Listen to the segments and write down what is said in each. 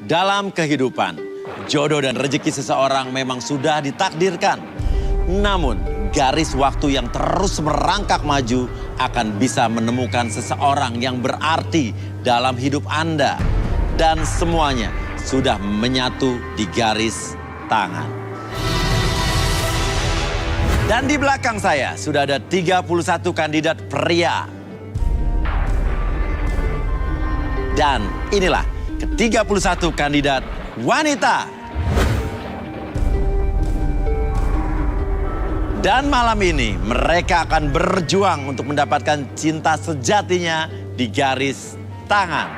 Dalam kehidupan, jodoh dan rezeki seseorang memang sudah ditakdirkan. Namun, garis waktu yang terus merangkak maju akan bisa menemukan seseorang yang berarti dalam hidup Anda. Dan semuanya sudah menyatu di garis tangan. Dan di belakang saya sudah ada 31 kandidat pria. Dan inilah ke-31 kandidat wanita. Dan malam ini mereka akan berjuang untuk mendapatkan cinta sejatinya di garis tangan.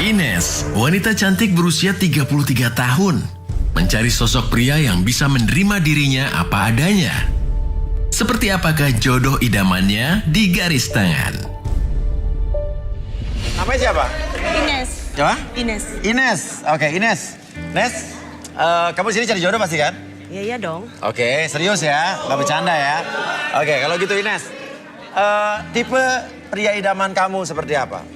Ines, wanita cantik berusia 33 tahun. Mencari sosok pria yang bisa menerima dirinya apa adanya. Seperti apakah jodoh idamannya di garis tangan? Namanya siapa? Ines. Siapa? Ines. Ines. Oke, Ines. Ines, kamu di sini cari jodoh pasti kan? Iya dong. Oke, serius ya, nggak bercanda ya. Oke, kalau gitu Ines, tipe pria idaman kamu seperti apa?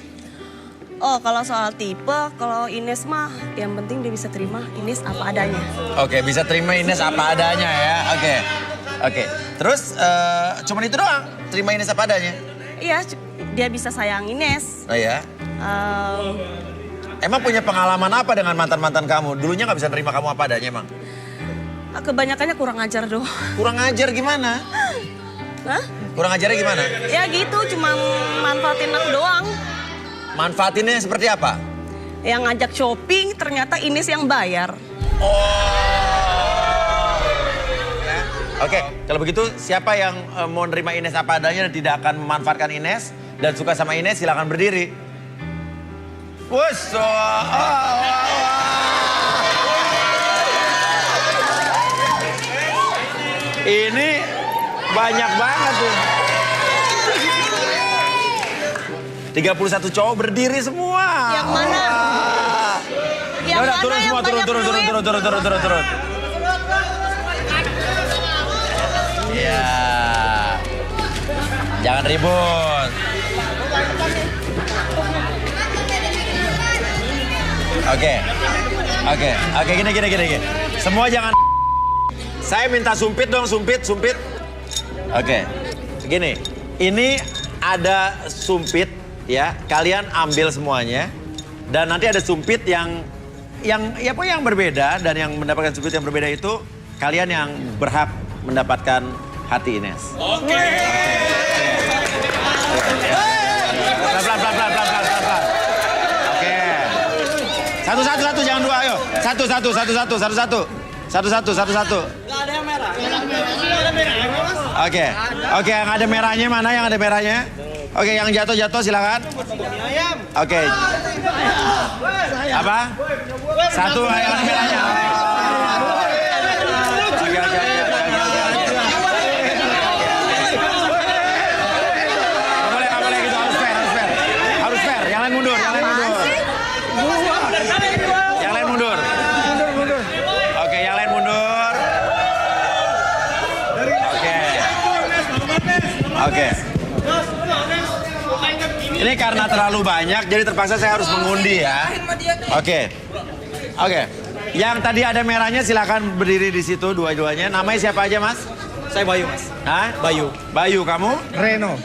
Oh, kalau soal tipe, kalau Ines mah yang penting dia bisa terima Ines apa adanya. Oke, bisa terima Ines apa adanya ya. Oke. Terus cuman itu doang, terima Ines apa adanya? Iya, dia bisa sayang Ines. Oh ya. Emang punya pengalaman apa dengan mantan-mantan kamu? Dulunya nggak bisa terima kamu apa adanya emang? Kebanyakannya kurang ajar doh. Kurang ajar gimana? Hah? Kurang ajarnya gimana? Ya gitu, cuma manfaatin aku doang. Manfaatinnya seperti apa? Yang ngajak shopping ternyata Ines yang bayar. Oh. Ya. Oke, kalau begitu siapa yang mau nerima Ines apa adanya dan tidak akan memanfaatkan Ines dan suka sama Ines silakan berdiri. Wuss. Ini banyak banget tuh. 31 cowok berdiri semua. Yang mana? Yang Udah, mana turun yang semua, banyak turun. Iya. Jangan ribut. Oke, gini. Semua jangan. Saya minta sumpit dong, sumpit. Oke, gini. Ini ada sumpit. Ya, kalian ambil semuanya dan nanti ada sumpit yang berbeda dan yang mendapatkan sumpit yang berbeda itu kalian yang berhak mendapatkan hati Ines. Oke. Pelan. Oke. Satu jangan dua, ayo. Satu. Gak ada yang merah. Oke, yang ada merahnya mana yang ada merahnya? Oke, yang jatuh silakan. Oke. Apa? Satu yang ada merahnya. Oke. Nggak boleh gitu, harus fair. Yang lain mundur. Oke, yang lain mundur. Oke. Ini karena terlalu banyak, jadi terpaksa saya harus mengundi ya. Oke. Yang tadi ada merahnya silakan berdiri di situ dua-duanya. Namanya siapa aja, Mas? Saya Bayu, Mas. Hah? Bayu, kamu? Reno.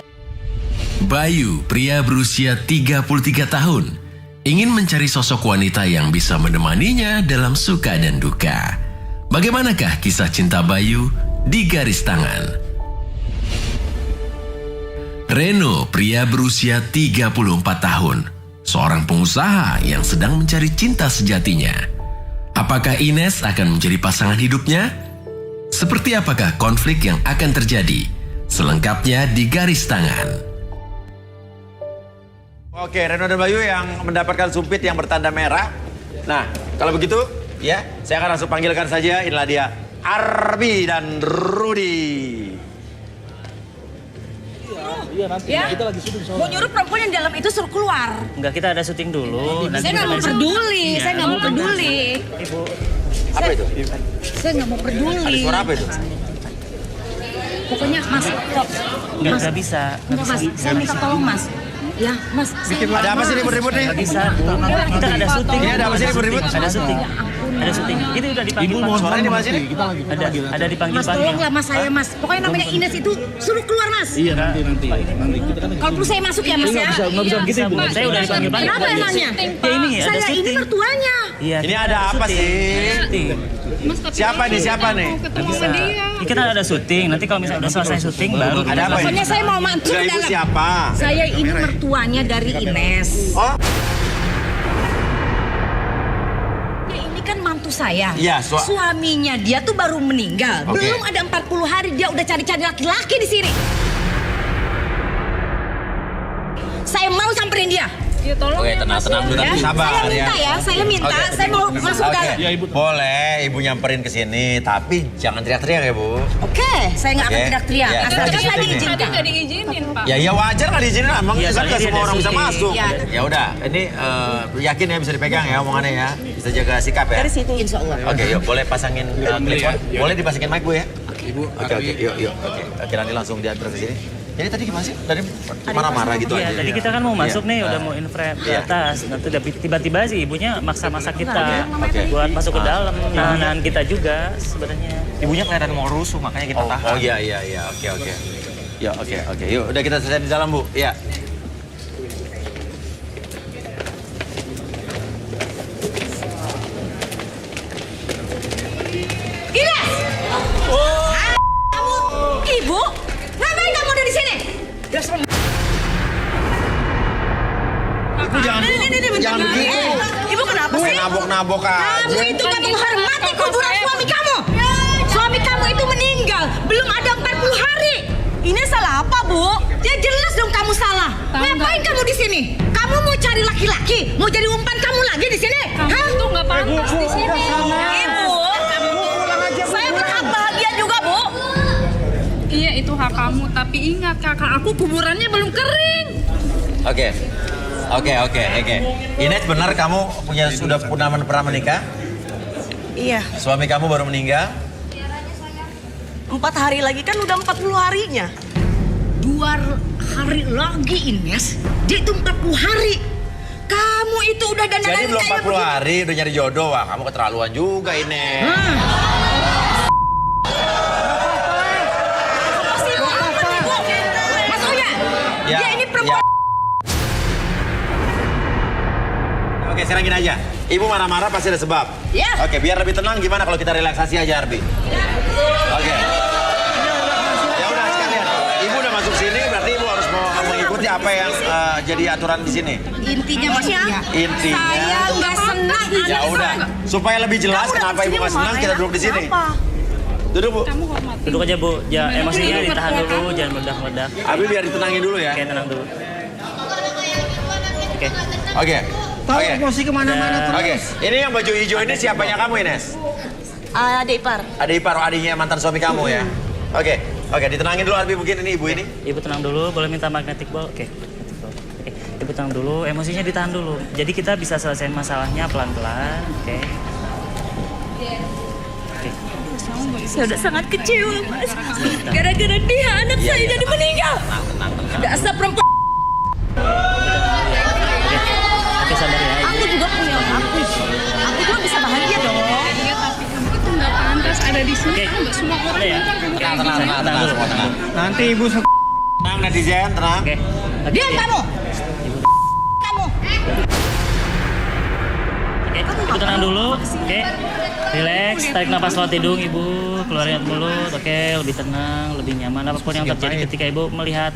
Bayu, pria berusia 33 tahun, ingin mencari sosok wanita yang bisa menemaninya dalam suka dan duka. Bagaimanakah kisah cinta Bayu di garis tangan? Reno, pria berusia 34 tahun, seorang pengusaha yang sedang mencari cinta sejatinya. Apakah Ines akan menjadi pasangan hidupnya? Seperti apakah konflik yang akan terjadi? Selengkapnya di garis tangan. Oke, Reno dan Bayu yang mendapatkan sumpit yang bertanda merah. Nah, kalau begitu, ya, saya akan langsung panggilkan saja. Inilah dia, Arbi dan Rudy. Iya, nanti Ya? kita lagi syuting soalnya. Mau nyuruh perempuan yang dalam itu suruh keluar. Enggak, kita ada syuting dulu. Saya nggak mau peduli, saya nggak mau peduli. Ibu. Apa itu? Saya nggak mau peduli. Ada suara apa itu? Pokoknya Mas, kok. Mas, Nggak bisa. enggak Mas, saya minta tolong Mas. Ya, Mas. Ada apa sih ribut-ribut nih? Bisa, Bu. Kita ada syuting. Ini ada apa sih ribut-ribut? Ada syuting. Ada syuting. Itu udah dipanggil Pak. Suaranya di mana sini? Ada dipanggil Mas, tolonglah Mas saya, Mas. Pokoknya namanya Ines itu suruh keluar, Mas. Iya nanti. Kalau perlu saya masuk ya, Mas ya. Nggak bisa begitu Ibu. Saya udah dipanggil Pak. Kenapa emangnya? Ya ini ada Saya ini syuting. mertuanya. Iya. Ini ada apa sih? Syuting. Siapa nih? Siapa nih? Bisa. Ini kita ada syuting. Nanti kalau misalnya udah selesai syuting baru. Ada apa Pokoknya ini? saya mau masuk Enggak, ke ibu dalam. siapa? Saya ini mertuanya dari Ines. Oh, Ya, ini kan mantu saya. Iya, Suaminya dia tuh baru meninggal. Oke. Belum ada 40 hari dia udah cari-cari laki-laki di sini. Saya mau samperin dia. oke, tenang dulu, Ya, tapi sabar saya minta ya, saya minta, Oke. saya mau masuk Oke, dalam. boleh ibu nyamperin ke sini, tapi jangan teriak-teriak ya Bu. Oke, saya nggak akan Oke. teriak-teriak. Ya, Asalkan kita saya syuting nih. diizinkan. Ya wajar nggak diizinin, emang Iya, kan soalnya nggak dia semua ada orang bisa syuting. masuk. Iya. Ya udah, ini yakin ya bisa dipegang ya omongannya ya, bisa jaga sikap ya. Dari situ. Insya Allah. Oke, yuk boleh pasangin telepon, boleh dipasangin mic Bu ya. Oke, yuk, oke nanti langsung diantar ke sini. Jadi tadi gimana sih? Tadi marah-marah gitu Iya, aja. tadi kita kan mau masuk Iya. nih, udah mau infrared di Iya. atas. Nanti tiba-tiba sih ibunya maksa-maksa kita Oke. buat masuk ke dalam. Nahan kita juga sebenarnya. Ibunya kelihatan mau rusuh, makanya kita tahan. Oh iya, oke. Ya oke. Yuk, udah kita selesai di dalam Bu. Iya. Ines! Kamu, Ibu, ngapain kamu ada di sini? Ibu jangan jangan begitu. Ibu kenapa sih? Nabok-nabok Kamu aja. itu kan menghormati kuburan suami kamu. Suami kamu itu meninggal, belum ada 40 hari. Ini salah apa, Bu? Ya jelas dong kamu salah. Ngapain kamu di sini? Kamu mau cari laki-laki? Mau jadi umpan kamu lagi di sini? Hah? Itu nggak pantas di sini. Ibu, saya berhak bahagia juga, Bu. Iya itu hak kamu, tapi ingat kakak aku kuburannya belum kering. Oke. Ines benar kamu sudah pernah menikah? Iya, Suami kamu baru meninggal? 4 hari lagi kan udah 40 harinya. 2 hari lagi, Ines. Dia itu 40 hari. Kamu itu udah dandan Jadi belum 40 hari udah nyari jodoh. Wah, kamu keterlaluan juga Ines. Maksudnya, Ya, dia ini perempuan. Oke, sekarang gini aja. Ibu marah-marah pasti ada sebab. Ya. Oke, biar lebih tenang gimana kalau kita relaksasi aja, Arbi? Oke. Ya udah sekalian. Ibu udah masuk sini, berarti ibu harus mau mengikuti apa yang jadi aturan di sini. Intinya maksudnya, Intinya. saya nggak senang. Ya udah, supaya lebih jelas kenapa ibu nggak senang, kita duduk di sini. Duduk Bu. Kamu hormati. Duduk aja Bu, emosinya ditahan dulu, jangan meledak-meledak. Abi biar ditenangin dulu ya. Oke, tenang dulu. Oke. Oke. Tahu Oke. emosi kemana-mana terus. Oke. Ini yang baju hijau ini siapanya kamu Ines? Adik ipar. Adik ipar, adiknya mantan suami kamu ya? Oke. Oke, ditenangin dulu Arbi mungkin ini ibu ini. Ibu tenang dulu, boleh minta magnetic ball? Oke. Magnetic ball. Oke. Ibu tenang dulu, emosinya ditahan dulu. Jadi kita bisa selesaiin masalahnya pelan-pelan, oke? Oke. Saya udah sangat kecewa, Mas. Gara-gara dia anak saya jadi meninggal. Dasar perempuan. Oke, sabar ya. Aku juga punya aku. Aku juga bisa bahagia dong. Iya tapi kamu itu nggak pantas ada di sini. Oke. Nggak semua orang Udah ya. bilang kamu Oke, kayak tenang, gini. tenang dulu. tenang. Nanti Ibu Tenang netizen, tenang. Oke. Oke. Diam kamu. Kamu. Oke, Ibu tenang dulu. Oke. Relax, tarik nafas lewat hidung Ibu, keluarin mulut. Oke, lebih tenang, lebih nyaman. Apapun yang terjadi ketika Ibu melihat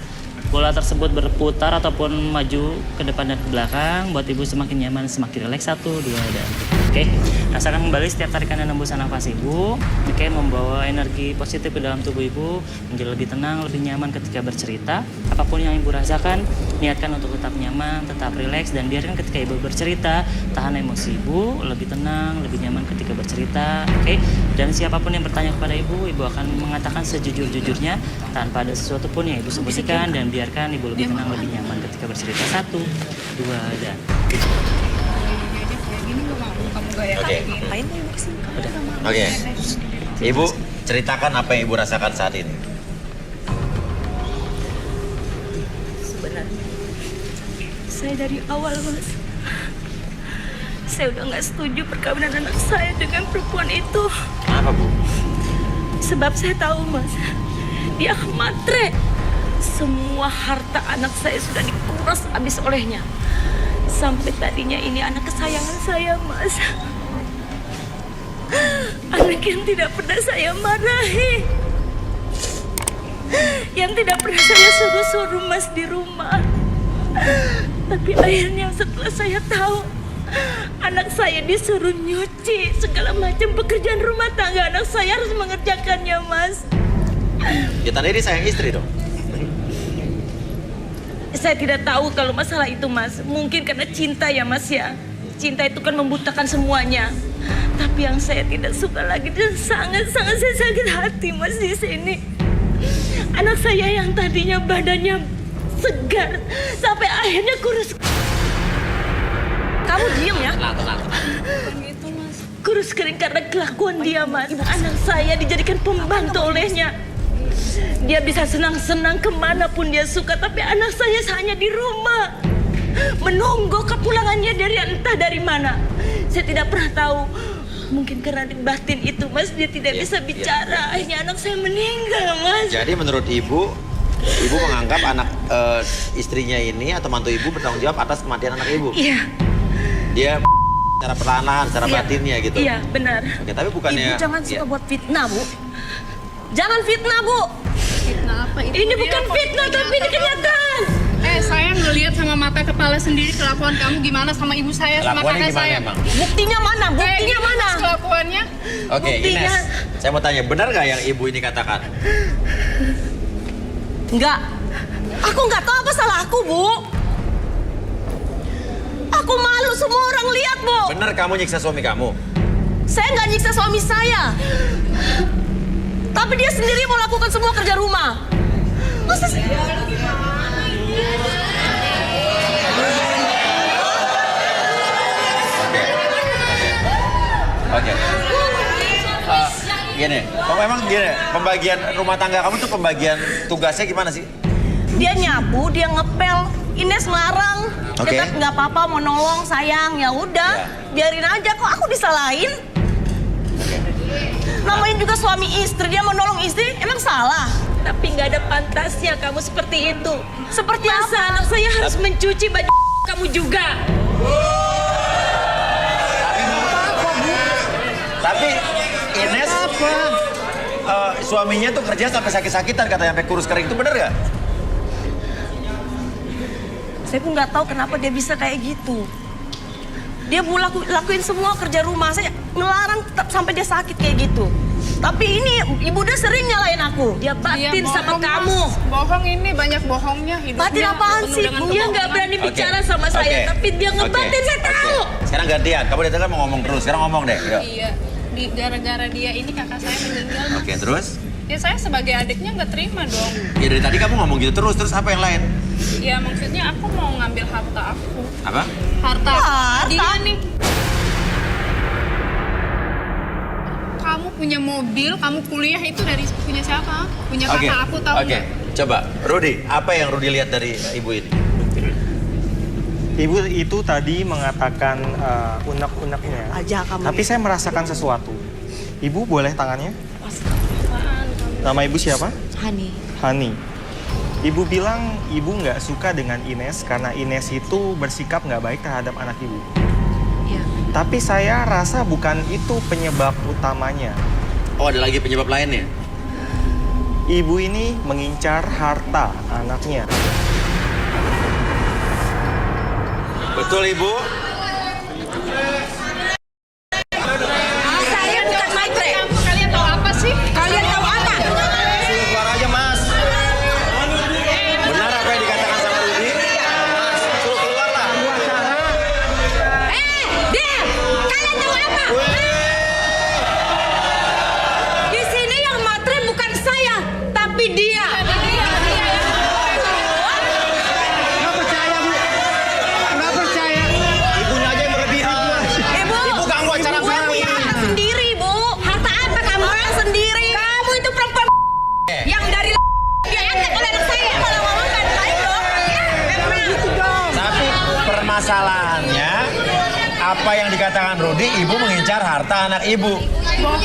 bola tersebut berputar ataupun maju ke depan dan ke belakang, buat Ibu semakin nyaman, semakin rileks. 1, 2, dan oke. Rasakan kembali setiap tarikan dan hembusan nafas Ibu. Oke, membawa energi positif ke dalam tubuh Ibu, menjadi lebih tenang, lebih nyaman ketika bercerita. Apapun yang Ibu rasakan, niatkan untuk tetap nyaman, tetap rileks, dan biarkan ketika Ibu bercerita, tahan emosi Ibu, lebih tenang, lebih nyaman ketika bercerita. Oke, dan siapapun yang bertanya kepada Ibu, Ibu akan mengatakan sejujur-jujurnya tanpa ada sesuatu pun yang Ibu sembunyikan, dan biarkan Ibu lebih tenang, lebih nyaman ketika bercerita. 1, 2, dan Kayak gini nggak mau kamu gaya Oke. kayak gini. Ngapain ibu kesini? Oke. Ibu, ceritakan apa yang Ibu rasakan saat ini. Sebenarnya saya dari awal, Mas. Saya udah nggak setuju perkawinan anak saya dengan perempuan itu. Kenapa, Bu? Sebab saya tahu, Mas, dia matre. Semua harta anak saya sudah dikuras habis olehnya. Sampai tadinya ini anak kesayangan saya, Mas. Anak yang tidak pernah saya marahi. Yang tidak pernah saya suruh-suruh Mas di rumah. Tapi akhirnya setelah saya tahu anak saya disuruh nyuci segala macam pekerjaan rumah tangga, anak saya harus mengerjakannya, Mas. Ya tanda ini sayang istri dong. Saya tidak tahu kalau masalah itu, Mas. Mungkin karena cinta ya, Mas ya. Cinta itu kan membutakan semuanya. Tapi yang saya tidak suka lagi dan sangat-sangat saya sakit hati, Mas, di sini. Anak saya yang tadinya badannya segar sampai akhirnya kurus. Kamu diem ya? Gitu, Mas. Kurus kering karena kelakuan dia, Mas. Anak saya dijadikan pembantu olehnya. Dia bisa senang-senang kemanapun dia suka, tapi anak saya hanya di rumah menunggu kepulangannya dari entah dari mana. Saya tidak pernah tahu. Mungkin karena di batin itu, Mas, dia tidak bisa bicara. Akhirnya anak saya meninggal, Mas. Jadi menurut Ibu menganggap anak istrinya ini atau mantu Ibu bertanggung jawab atas kematian anak Ibu? Iya. Dia secara perlahan-lahan, secara Iya. batinnya gitu? Iya, benar. Oke, tapi bukannya... Ibu jangan suka buat fitnah, Bu. Jangan fitnah, Bu. Fitnah apa itu? Ini Dia bukan kok fitnah, tapi ini kenyataan. Saya ngelihat sama mata kepala sendiri kelakuan kamu gimana sama ibu saya, sama Kelakuannya kakak gimana saya. emang? Buktinya mana? Buktinya Gimana mana? kelakuannya? Oke, Buktinya. Ines, saya mau tanya, benar nggak yang Ibu ini katakan? Enggak. Aku nggak tahu apa salah aku, Bu. Aku malu semua orang lihat, Bu. Benar kamu nyiksa suami kamu? Saya nggak nyiksa suami saya. Tapi dia sendiri mau lakukan semua kerja rumah. Masa sih? Oke. Gini, memang gini, pembagian rumah tangga kamu tuh pembagian tugasnya gimana sih? Dia nyapu, dia ngepel. Ines melarang. Oke. Dia kata nggak apa-apa, mau nolong, sayang. Ya udah, biarin aja. Kok aku disalahin? Namanya juga suami istri, dia mau nolong istri, emang salah? Tapi nggak ada pantasnya kamu seperti itu. Seperti apa? Anak saya harus mencuci baju kamu juga. Tapi Ines, suaminya tuh kerja sampai sakit-sakitan katanya, sampai kurus kering, itu bener gak? Saya pun nggak tahu kenapa dia bisa kayak gitu. Dia mau lakuin semua kerja rumah, saya ngelarang tetap sampai dia sakit kayak gitu. Tapi ini ibu udah sering nyalain aku. Dia batin Iya, sama bohong, kamu. Mas. Bohong ini banyak bohongnya hidupnya. Batin apaan penuh sih? dengan Dia nggak kebohongan. berani bicara sama saya, tapi dia ngebatin, saya tahu. Sekarang gantian, kamu dari tadi kan mau ngomong terus, sekarang ngomong deh. Yuk. Iya, gara-gara dia ini kakak saya meninggal. Oke, terus? Ya saya sebagai adiknya nggak terima dong. Ya dari tadi kamu ngomong gitu terus apa yang lain? Ya maksudnya aku mau ngambil harta aku. Apa? Harta Harta? dia nih. Kamu punya mobil, kamu kuliah itu dari punya siapa? Punya Oke, kakak aku tahu oke. nggak? Coba, Rudy, apa yang Rudy lihat dari ibu ini? Ibu itu tadi mengatakan unek-uneknya. Aja kamu. Tapi saya merasakan sesuatu. Ibu boleh tangannya? Nama ibu siapa? Hani. Hani. Ibu bilang ibu nggak suka dengan Ines karena Ines itu bersikap nggak baik terhadap anak ibu. Iya. Tapi saya rasa bukan itu penyebab utamanya. Oh, ada lagi penyebab lainnya? Ibu ini mengincar harta anaknya. Betul, Ibu? Saya bukan matre. Kalian tahu apa sih? Kalian tahu apa? Suruh keluar aja, Mas. Benar apa yang dikatakan sama Rudy? Mas, suruh keluar lah. Diam! Kalian tahu apa? Di sini yang matre bukan saya, tapi dia. Ibu permasalahannya apa yang dikatakan Rudi, ibu mengincar harta anak ibu.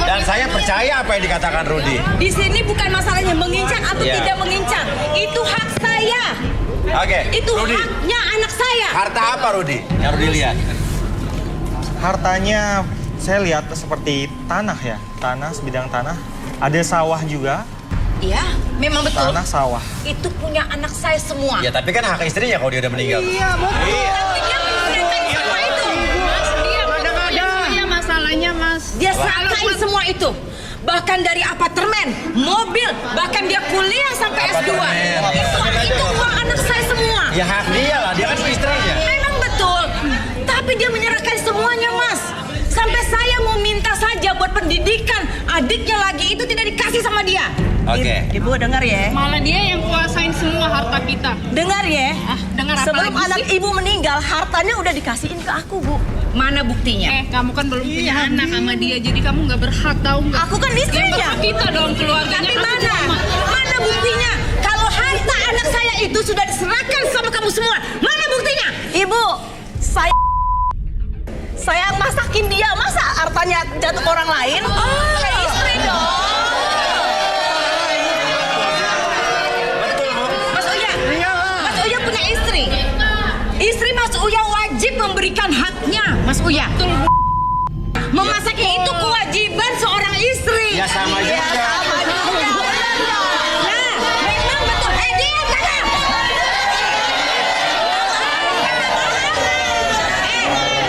Dan saya percaya apa yang dikatakan Rudi. Di sini bukan masalahnya mengincar atau Iya. tidak mengincar. Itu hak saya. Oke, Itu Rudi. haknya anak saya. Harta apa Rudi? Yang Rudi lihat. Hartanya saya lihat seperti tanah ya, tanah, sebidang tanah. Ada sawah juga, Iya, memang betul. tanah sawah. Itu punya anak saya semua. Ya tapi kan hak istrinya kalau dia udah meninggal. Iya, betul. Tapi dia menceritakan semua itu. Mas, dia punya semuanya masalahnya, Mas. Dia serahkan semua itu. Bahkan dari apartemen, mobil, bahkan dia kuliah sampai S2. Itu uang anak saya semua. Ya hak dia lah, dia kan istrinya. Memang betul. Tapi dia menyerahkan semuanya, Mas. Sampai saya mau minta saja buat pendidikan adiknya lagi itu tidak dikasih sama dia. Oke. Ibu dengar ya. Malah dia yang kuasain semua harta kita. Dengar ya. Dengar apa Sebelum lagi anak sih? ibu meninggal, hartanya udah dikasihin ke aku, Bu. Mana buktinya? Kamu kan belum punya anak sama dia, jadi kamu nggak berhak, tahu nggak? Aku kan Yang istrinya. berhak kita dong, keluarganya. Tapi Aku mana? cuma- Mana buktinya? Kalau harta anak saya itu sudah diserahkan sama kamu semua, mana buktinya? Ibu, saya masakin dia, masa hartanya jatuh ke orang lain? Kayak istri dong. Mas Uya punya istri. Istri Mas Uya wajib memberikan haknya, Mas Uya. Memasaknya itu kewajiban seorang istri. Ya sama juga. Ya, sama juga. Nah, memang betul. Diam kakak.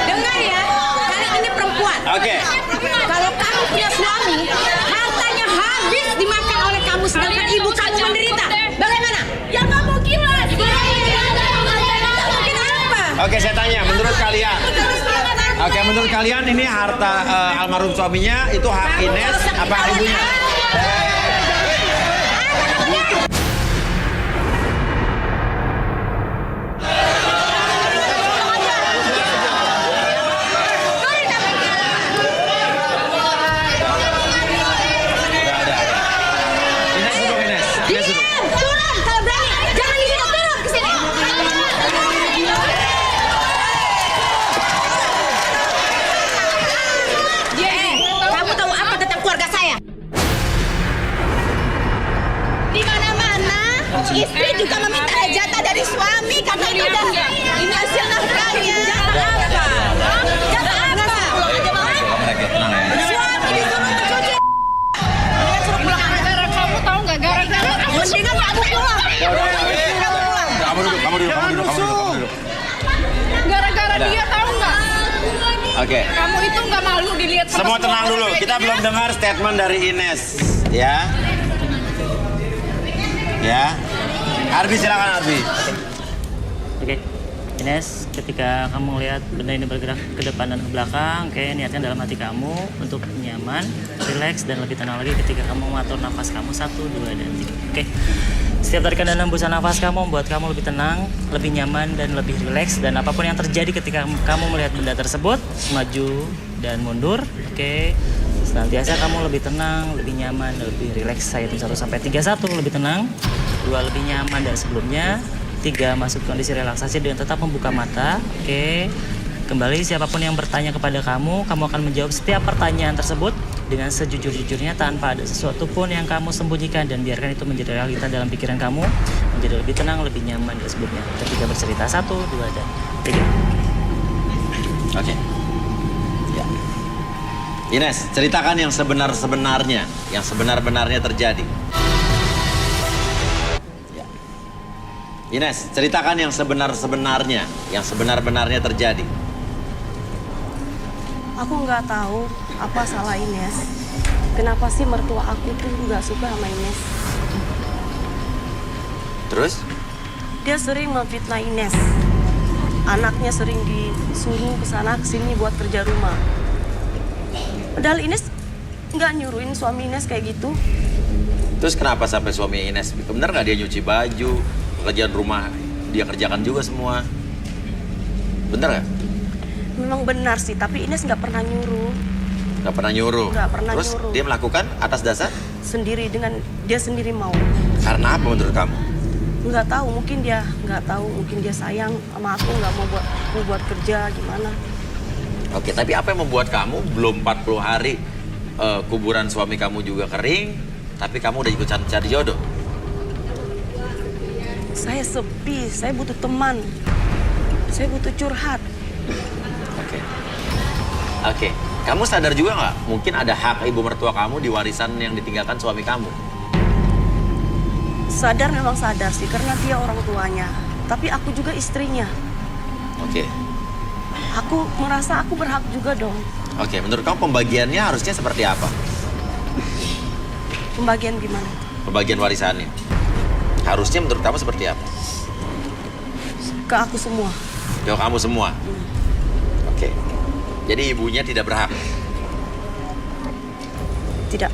Dengar ya, kalian ini perempuan. Oke. Kalau kamu punya suami, hartanya habis dimakan oleh kamu, sedangkan ibu kamu menderita. Bagaimana? Ya nggak mungkin lah. Mungkin apa? Oke, saya tanya, menurut kalian? Oke, menurut kalian ini harta almarhum suaminya itu hak Ines apa hak ibunya? Nggak ada. Ines duduk, Ines. Ines duduk. Turun kalau berani. Jangan di sini, turun ke sini. Kamu tahu apa tentang keluarga saya? Di mana-mana, istri juga meminta jatah dari suami karena itu ini hasil nafkahnya. Jatah apa? Jatah apa? Kamu lagi tenang ya. Suami disuruh mencuci. Dia suruh pulang. Gara-gara kamu tahu nggak? Gara-gara Mendingan kamu pulang. Kamu duduk. gara-gara dia tahu nggak? Oke. Kamu itu nggak malu dilihat sama Semua tenang orang. dulu, kita belum dengar statement dari Ines, ya. Ya. Arbi silakan Arbi. Oke, Ines, ketika kamu lihat benda ini bergerak ke depan dan ke belakang, oke, niatkan dalam hati kamu untuk nyaman, rileks, dan lebih tenang lagi ketika kamu mengatur nafas kamu 1, 2, dan 3. Oke, setiap tarikan dan hembusan nafas kamu membuat kamu lebih tenang, lebih nyaman, dan lebih rileks. Dan apapun yang terjadi ketika kamu melihat benda tersebut, maju dan mundur, oke. Senantiasa kamu lebih tenang, lebih nyaman, dan lebih rileks. Saya hitung 1 sampai 3, 1 lebih tenang, 2 lebih nyaman dari sebelumnya, 3 masuk kondisi relaksasi dengan tetap membuka mata. Oke. Kembali siapapun yang bertanya kepada kamu akan menjawab setiap pertanyaan tersebut dengan sejujur-jujurnya tanpa ada sesuatu pun yang kamu sembunyikan, dan biarkan itu menjadi realita dalam pikiran kamu, menjadi lebih tenang, lebih nyaman dari sebelumnya. Ketika bercerita 1, 2, dan 3. Oke. Ya. Ines, ceritakan yang sebenar-sebenarnya, yang sebenar-benarnya terjadi. Ya. Ines, ceritakan yang sebenar-sebenarnya, yang sebenar-benarnya terjadi. Aku nggak tahu apa salah Ines. Kenapa sih mertua aku tuh nggak suka sama Ines? Terus? Dia sering memfitnah Ines. Anaknya sering disuruh ke sana ke sini buat kerja rumah. Padahal Ines nggak nyuruhin suami Ines kayak gitu. Terus kenapa sampai suami Ines? Bener nggak dia nyuci baju, pekerjaan rumah dia kerjakan juga semua? Bener nggak? Memang benar sih, tapi Ines nggak pernah nyuruh. Nggak pernah nyuruh. Nggak pernah Terus nyuruh. dia melakukan atas dasar? Sendiri dengan dia sendiri mau. Karena apa menurut kamu? nggak tahu, mungkin dia nggak tahu, mungkin dia sayang sama aku, nggak mau buat kerja gimana. Oke, tapi apa yang membuat kamu belum 40 hari kuburan suami kamu juga kering, tapi kamu udah ikut cari jodoh? Saya sepi, saya butuh teman, saya butuh curhat. Oke. Kamu sadar juga nggak? Mungkin ada hak ibu mertua kamu di warisan yang ditinggalkan suami kamu. Sadar, memang sadar sih, karena dia orang tuanya. Tapi aku juga istrinya. Oke. Aku merasa aku berhak juga dong. Oke, menurut kamu pembagiannya harusnya seperti apa? Pembagian gimana? Pembagian warisannya. Harusnya menurut kamu seperti apa? Ke aku semua. Ke kamu semua? Oke. Jadi ibunya tidak berhak? Tidak.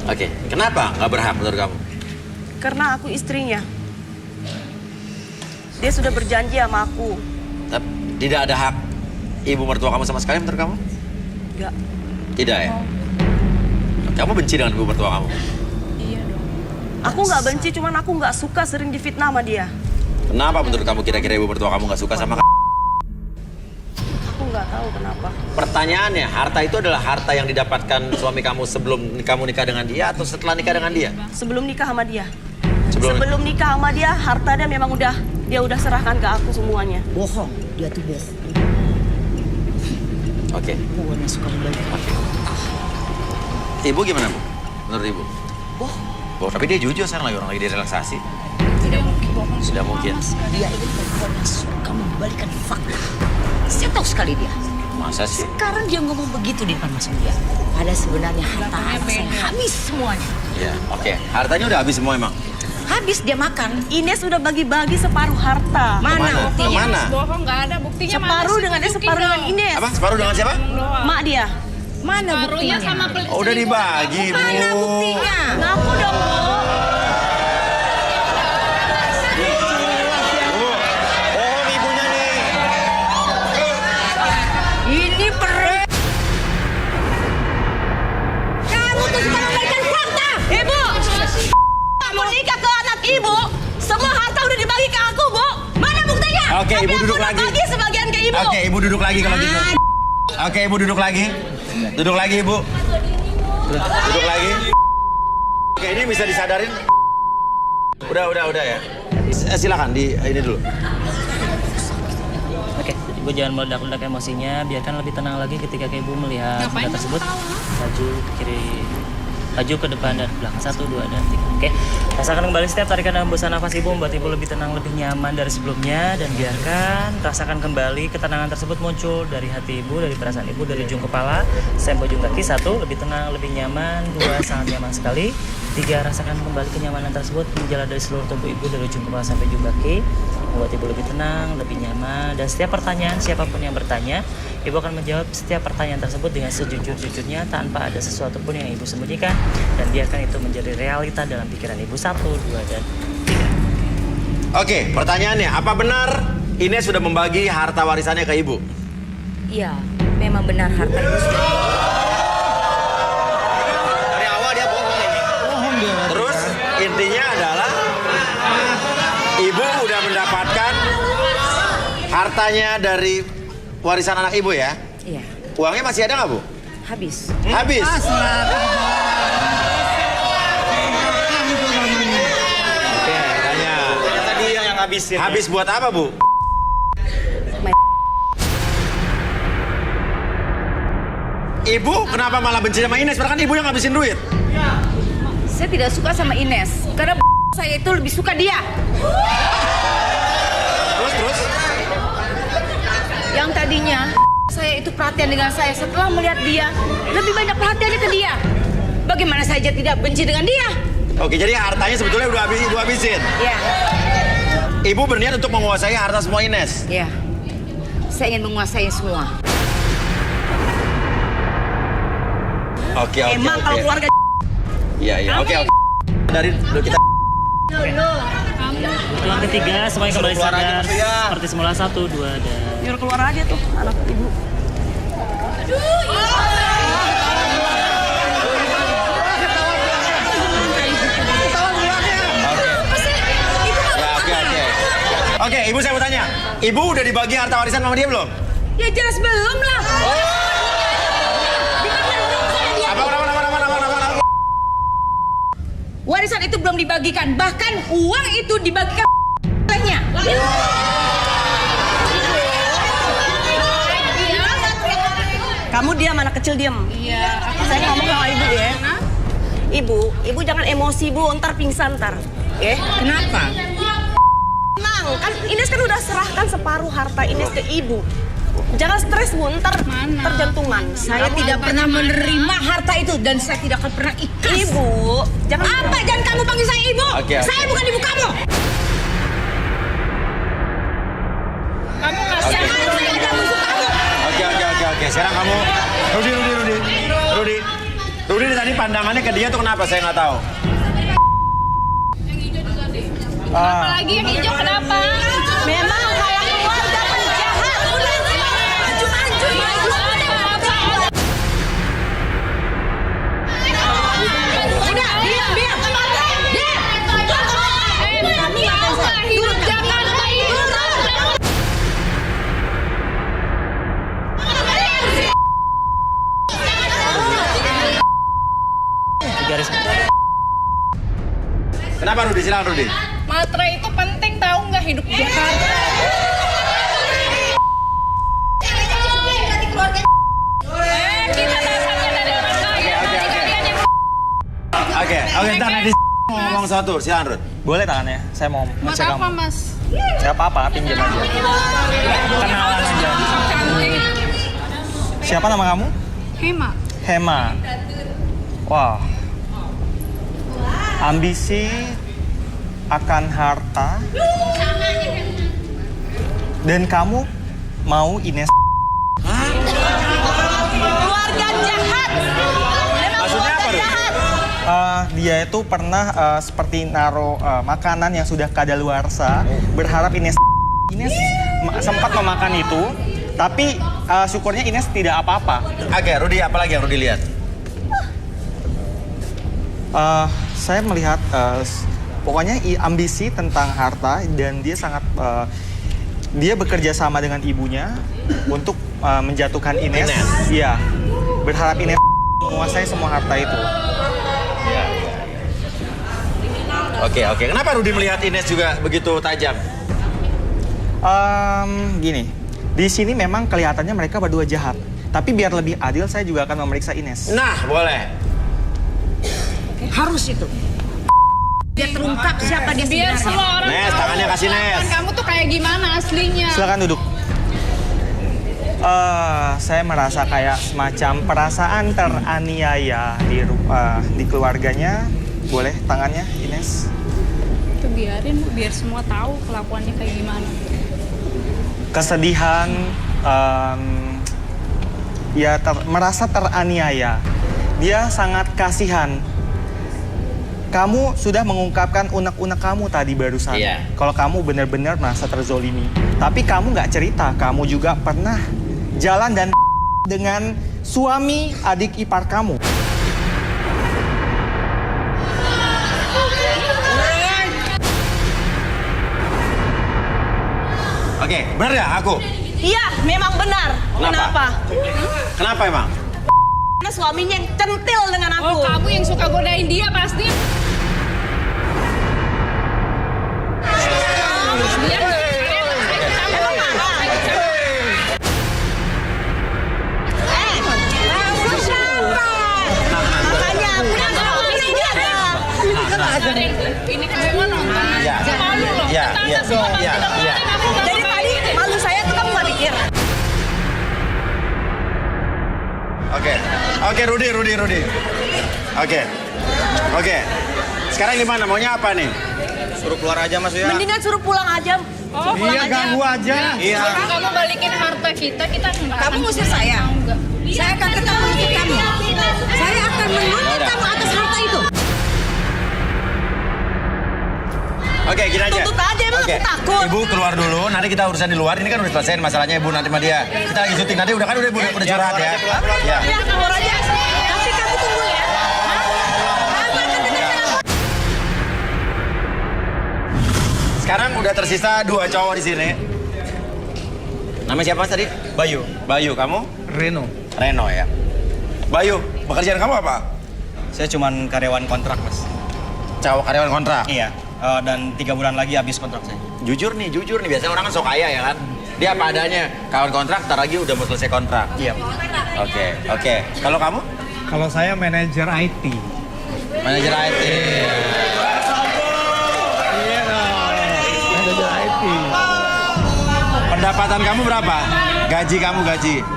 Oke. Kenapa nggak berhak menurut kamu? Karena aku istrinya. Dia sudah berjanji sama aku. Tapi tidak ada hak ibu mertua kamu sama sekali menurut kamu? Enggak. Tidak ya? Kamu benci dengan ibu mertua kamu? Iya dong. Aku nggak benci, cuman aku nggak suka sering difitnah sama dia. Kenapa menurut kamu kira-kira ibu mertua kamu nggak suka sama kamu? Aku nggak tahu kenapa. Pertanyaannya, harta itu adalah harta yang didapatkan suami kamu sebelum kamu nikah dengan dia atau setelah nikah dengan dia? Sebelum nikah sama dia. Sebelum nikah sama dia, hartanya memang dia udah serahkan ke aku semuanya. Bohong, dia tuh bohong. Oke. Bukannya suka membalik. Ibu gimana, Bu? Menurut Ibu? Bohong, tapi dia jujur sekarang orang lagi di relaksasi. Tidak mungkin. Tidak mungkin. Dia ini perempuan yang suka membalikan fakta. Saya tahu sekali dia. Masa sih? Sekarang dia ngomong begitu di depan Mas Surya. Padahal sebenarnya harta anak saya habis semuanya. Iya, oke. Hartanya udah habis semua emang? Habis dia makan. Ines udah bagi-bagi separuh harta. Mana Kemana? buktinya? Kemana? Bohong nggak ada buktinya. Separuh dengan dia, separuh dengan Ines. Apa? Separuh dengan siapa? Mak dia. Mana Paruhnya buktinya? sama Oh, udah dibagi, Bu. Mana buktinya? Ngaku dong, Bu. Bohong ibunya nih. Ini kamu tuh suka membalikan fakta. Ibu, kamu nikah ke anak ibu, semua harta udah dibagi ke aku, Bu. Mana buktinya? Oke, Tapi Ibu aku duduk udah lagi. bagi sebagian ke ibu. Oke, Ibu duduk lagi kalau gitu. Oke, Ibu duduk lagi. Duduk lagi, Ibu. Duduk lagi. Oke, ini bisa disadarin. Udah ya. Silakan ini dulu. Oke, Ibu jangan meledak-ledak emosinya, biarkan lebih tenang lagi ketika Ibu melihat benda tersebut. Maju ke kiri, maju ke depan dan ke belakang. 1, 2, dan 3. Oke, rasakan kembali setiap tarikan dan hembusan nafas Ibu membuat Ibu lebih tenang, lebih nyaman dari sebelumnya. Dan biarkan rasakan kembali ketenangan tersebut muncul dari hati Ibu, dari perasaan Ibu, dari ujung kepala sampai ujung kaki. 1, lebih tenang, lebih nyaman. 2, sangat nyaman sekali. 3, rasakan kembali kenyamanan tersebut menjalar dari seluruh tubuh Ibu, dari ujung kepala sampai ujung kaki, membuat Ibu lebih tenang, lebih nyaman. Dan setiap pertanyaan, siapapun yang bertanya, Ibu akan menjawab setiap pertanyaan tersebut dengan sejujur-jujurnya tanpa ada sesuatu pun yang Ibu sembunyikan, dan biarkan itu menjadi realita dalam pikiran Ibu. 1, 2, dan 3. Oke, pertanyaannya, apa benar Ines sudah membagi harta warisannya ke Ibu? Iya, memang benar harta itu sudah. Dari awal dia bohong ini. Terus intinya adalah Ibu udah mendapatkan hartanya dari warisan anak Ibu ya? Iya, Uangnya masih ada nggak, Bu? habis. Habis. Oke, tanya. Ternyata dia yang ngabisin. Habis buat apa, Bu? Ibu kenapa malah benci sama Ines? Padahal kan Ibu yang ngabisin duit. Saya tidak suka sama Ines karena saya itu lebih suka dia. Terus? Yang tadinya saya itu perhatian dengan saya, setelah melihat dia lebih banyak perhatiannya ke dia. Bagaimana saja tidak benci dengan dia? Oke, jadi hartanya sebetulnya udah habisin. Ya, Ibu berniat untuk menguasai harta semua Ines. ya. Saya ingin menguasai semua. Oke. Emang kalau keluarga Iya. Oke. Dari dulu kita. Tuan ketiga, semuanya kembali sadar seperti semula. 1, 2, dan nyuruh keluar aja tuh anak ibu. Oke, ibu saya mau tanya. Ibu udah dibagi harta warisan sama dia belum? Ya jelas belum lah. Apa? Warisan itu belum dibagikan, bahkan uang itu dibagikan olehnya. Kamu diam, anak kecil diam. Iya. Saya ngomong sama ibu ya. Ibu jangan emosi bu, ntar pingsan ntar. Ya? Kenapa? Tenang, kan Ines kan udah serahkan separuh harta Ines ke ibu. Jangan stres bu, ntar terjantungan. Saya tidak pernah menerima harta itu dan saya tidak akan pernah ikhlas. Ibu, jangan. Apa? Jangan kamu panggil saya ibu. Oke. Saya bukan ibu kamu. Kamu kasih Jangan saya ada musuh kamu. Oke. Sekarang kamu, Rudi tadi pandangannya ke dia tuh kenapa? Saya nggak tahu. apalagi yang hijau kenapa? Memang kayak keluarga penjahat. Udah, diam. Hidup jangan Garis. Kenapa Rudi? Silakan Rudi. Materai itu penting tahu nggak hidup di Jakarta? Kita dasarnya dari orang kaya. Oke, ntar nanti ngomong satu. Silakan Rud. Boleh tangannya? Saya mau Buat ngecek apa kamu. mas? Gak apa-apa, pinjam aja. Kenalan aja. Cantik. Siapa nama kamu? Hema. Hema. Wah. Ambisi akan harta. Dan kamu mau Ines. Keluarga jahat. Maksudnya apa Rudi? Dia itu pernah seperti naruh makanan yang sudah kadaluarsa, berharap Ines sempat memakan itu, tapi syukurnya Ines tidak apa-apa. Oke, Rudi, apa lagi yang Rudi lihat? Saya melihat pokoknya ambisi tentang harta dan dia sangat dia bekerja sama dengan ibunya untuk menjatuhkan Ines. Iya, berharap Ines menguasai semua harta itu. Oke. Kenapa Rudi melihat Ines juga begitu tajam? Gini, di sini memang kelihatannya mereka berdua jahat. Tapi biar lebih adil, saya juga akan memeriksa Ines. Nah, boleh. Harus itu. Dia terungkap siapa dia Biar sebenarnya. semua orang Nes, tahu tangannya kasih, Nes. kelakuan kamu tuh kayak gimana aslinya. Silakan duduk. Saya merasa kayak semacam perasaan teraniaya di keluarganya. Boleh tangannya, Ines? Itu biarin Bu, biar semua tahu kelakuannya kayak gimana. Kesedihan, merasa teraniaya. Dia sangat kasihan. Kamu sudah mengungkapkan unek-unek kamu tadi barusan. Iya. Kalau kamu benar-benar merasa terzolimi. Tapi kamu nggak cerita, kamu juga pernah jalan dan dengan suami adik ipar kamu. Oke, benar ya aku? Iya, memang benar. Kenapa? Kenapa emang? Karena suaminya yang centil dengan aku. Oh, kamu yang suka godain dia pasti. Dia ini kan semua nonton. Iya. Malu loh. Iya. Dari tadi malu saya tuh kamu gak pikir. Oke, Rudi. Oke. Sekarang gimana? Maunya apa nih? Suruh keluar aja Mas ya. Mendingan suruh pulang aja. Oh, pulang aja. Ganggu aja. Iya. Kalau kamu balikin harta kita enggak. Kamu ngusir saya? Mau nggak? Saya akan tetap menuntut kamu. Saya akan menuntut kamu atas harta itu. Oke, gini aja. Tuntut aja, emang aku takut. Ibu keluar dulu, nanti kita urusan di luar. Ini kan udah selesai masalahnya Ibu nanti sama dia. Kita lagi syuting, nanti udah curhat ya. Ya. Ya, keluar aja. Tapi kamu tunggu ya. Sekarang udah tersisa 2 cowok di sini. Namanya siapa tadi? Bayu. Bayu, kamu? Reno. Reno ya. Bayu, pekerjaan kamu apa? Saya cuman karyawan kontrak, Mas. Cowok karyawan kontrak. Iya. Dan 3 bulan lagi habis kontrak saya. Jujur nih. Biasanya orang kan sok kaya ya kan? Dia apa adanya. Kawan kontrak, ntar lagi udah mau selesai kontrak. Iya. Oke. Kalau kamu? Kalau saya manajer IT. Manajer IT. Iya dong. Manajer IT. Pendapatan kamu berapa? Gaji kamu.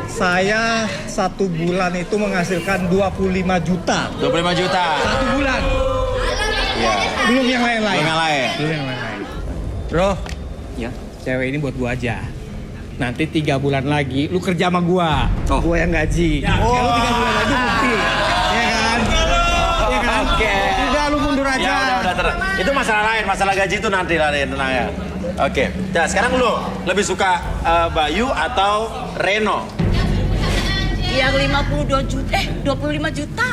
Saya 1 bulan itu menghasilkan 25 juta. 25 juta. 1 bulan. Iya. Belum yang lain-lain. Belum yang lain. Bro, ya, cewek ini buat gua aja. Nanti 3 bulan lagi lu kerja sama gua. Gua yang gaji. Ya, lu 3 bulan lagi bukti. Ya kan? Ya kan? Oke. Udah lu mundur aja. Ya udah tenang. Itu masalah lain, masalah gaji itu nanti lah, tenang ya. Oke. Nah, sekarang lu lebih suka Bayu atau Reno? Yang 25 juta.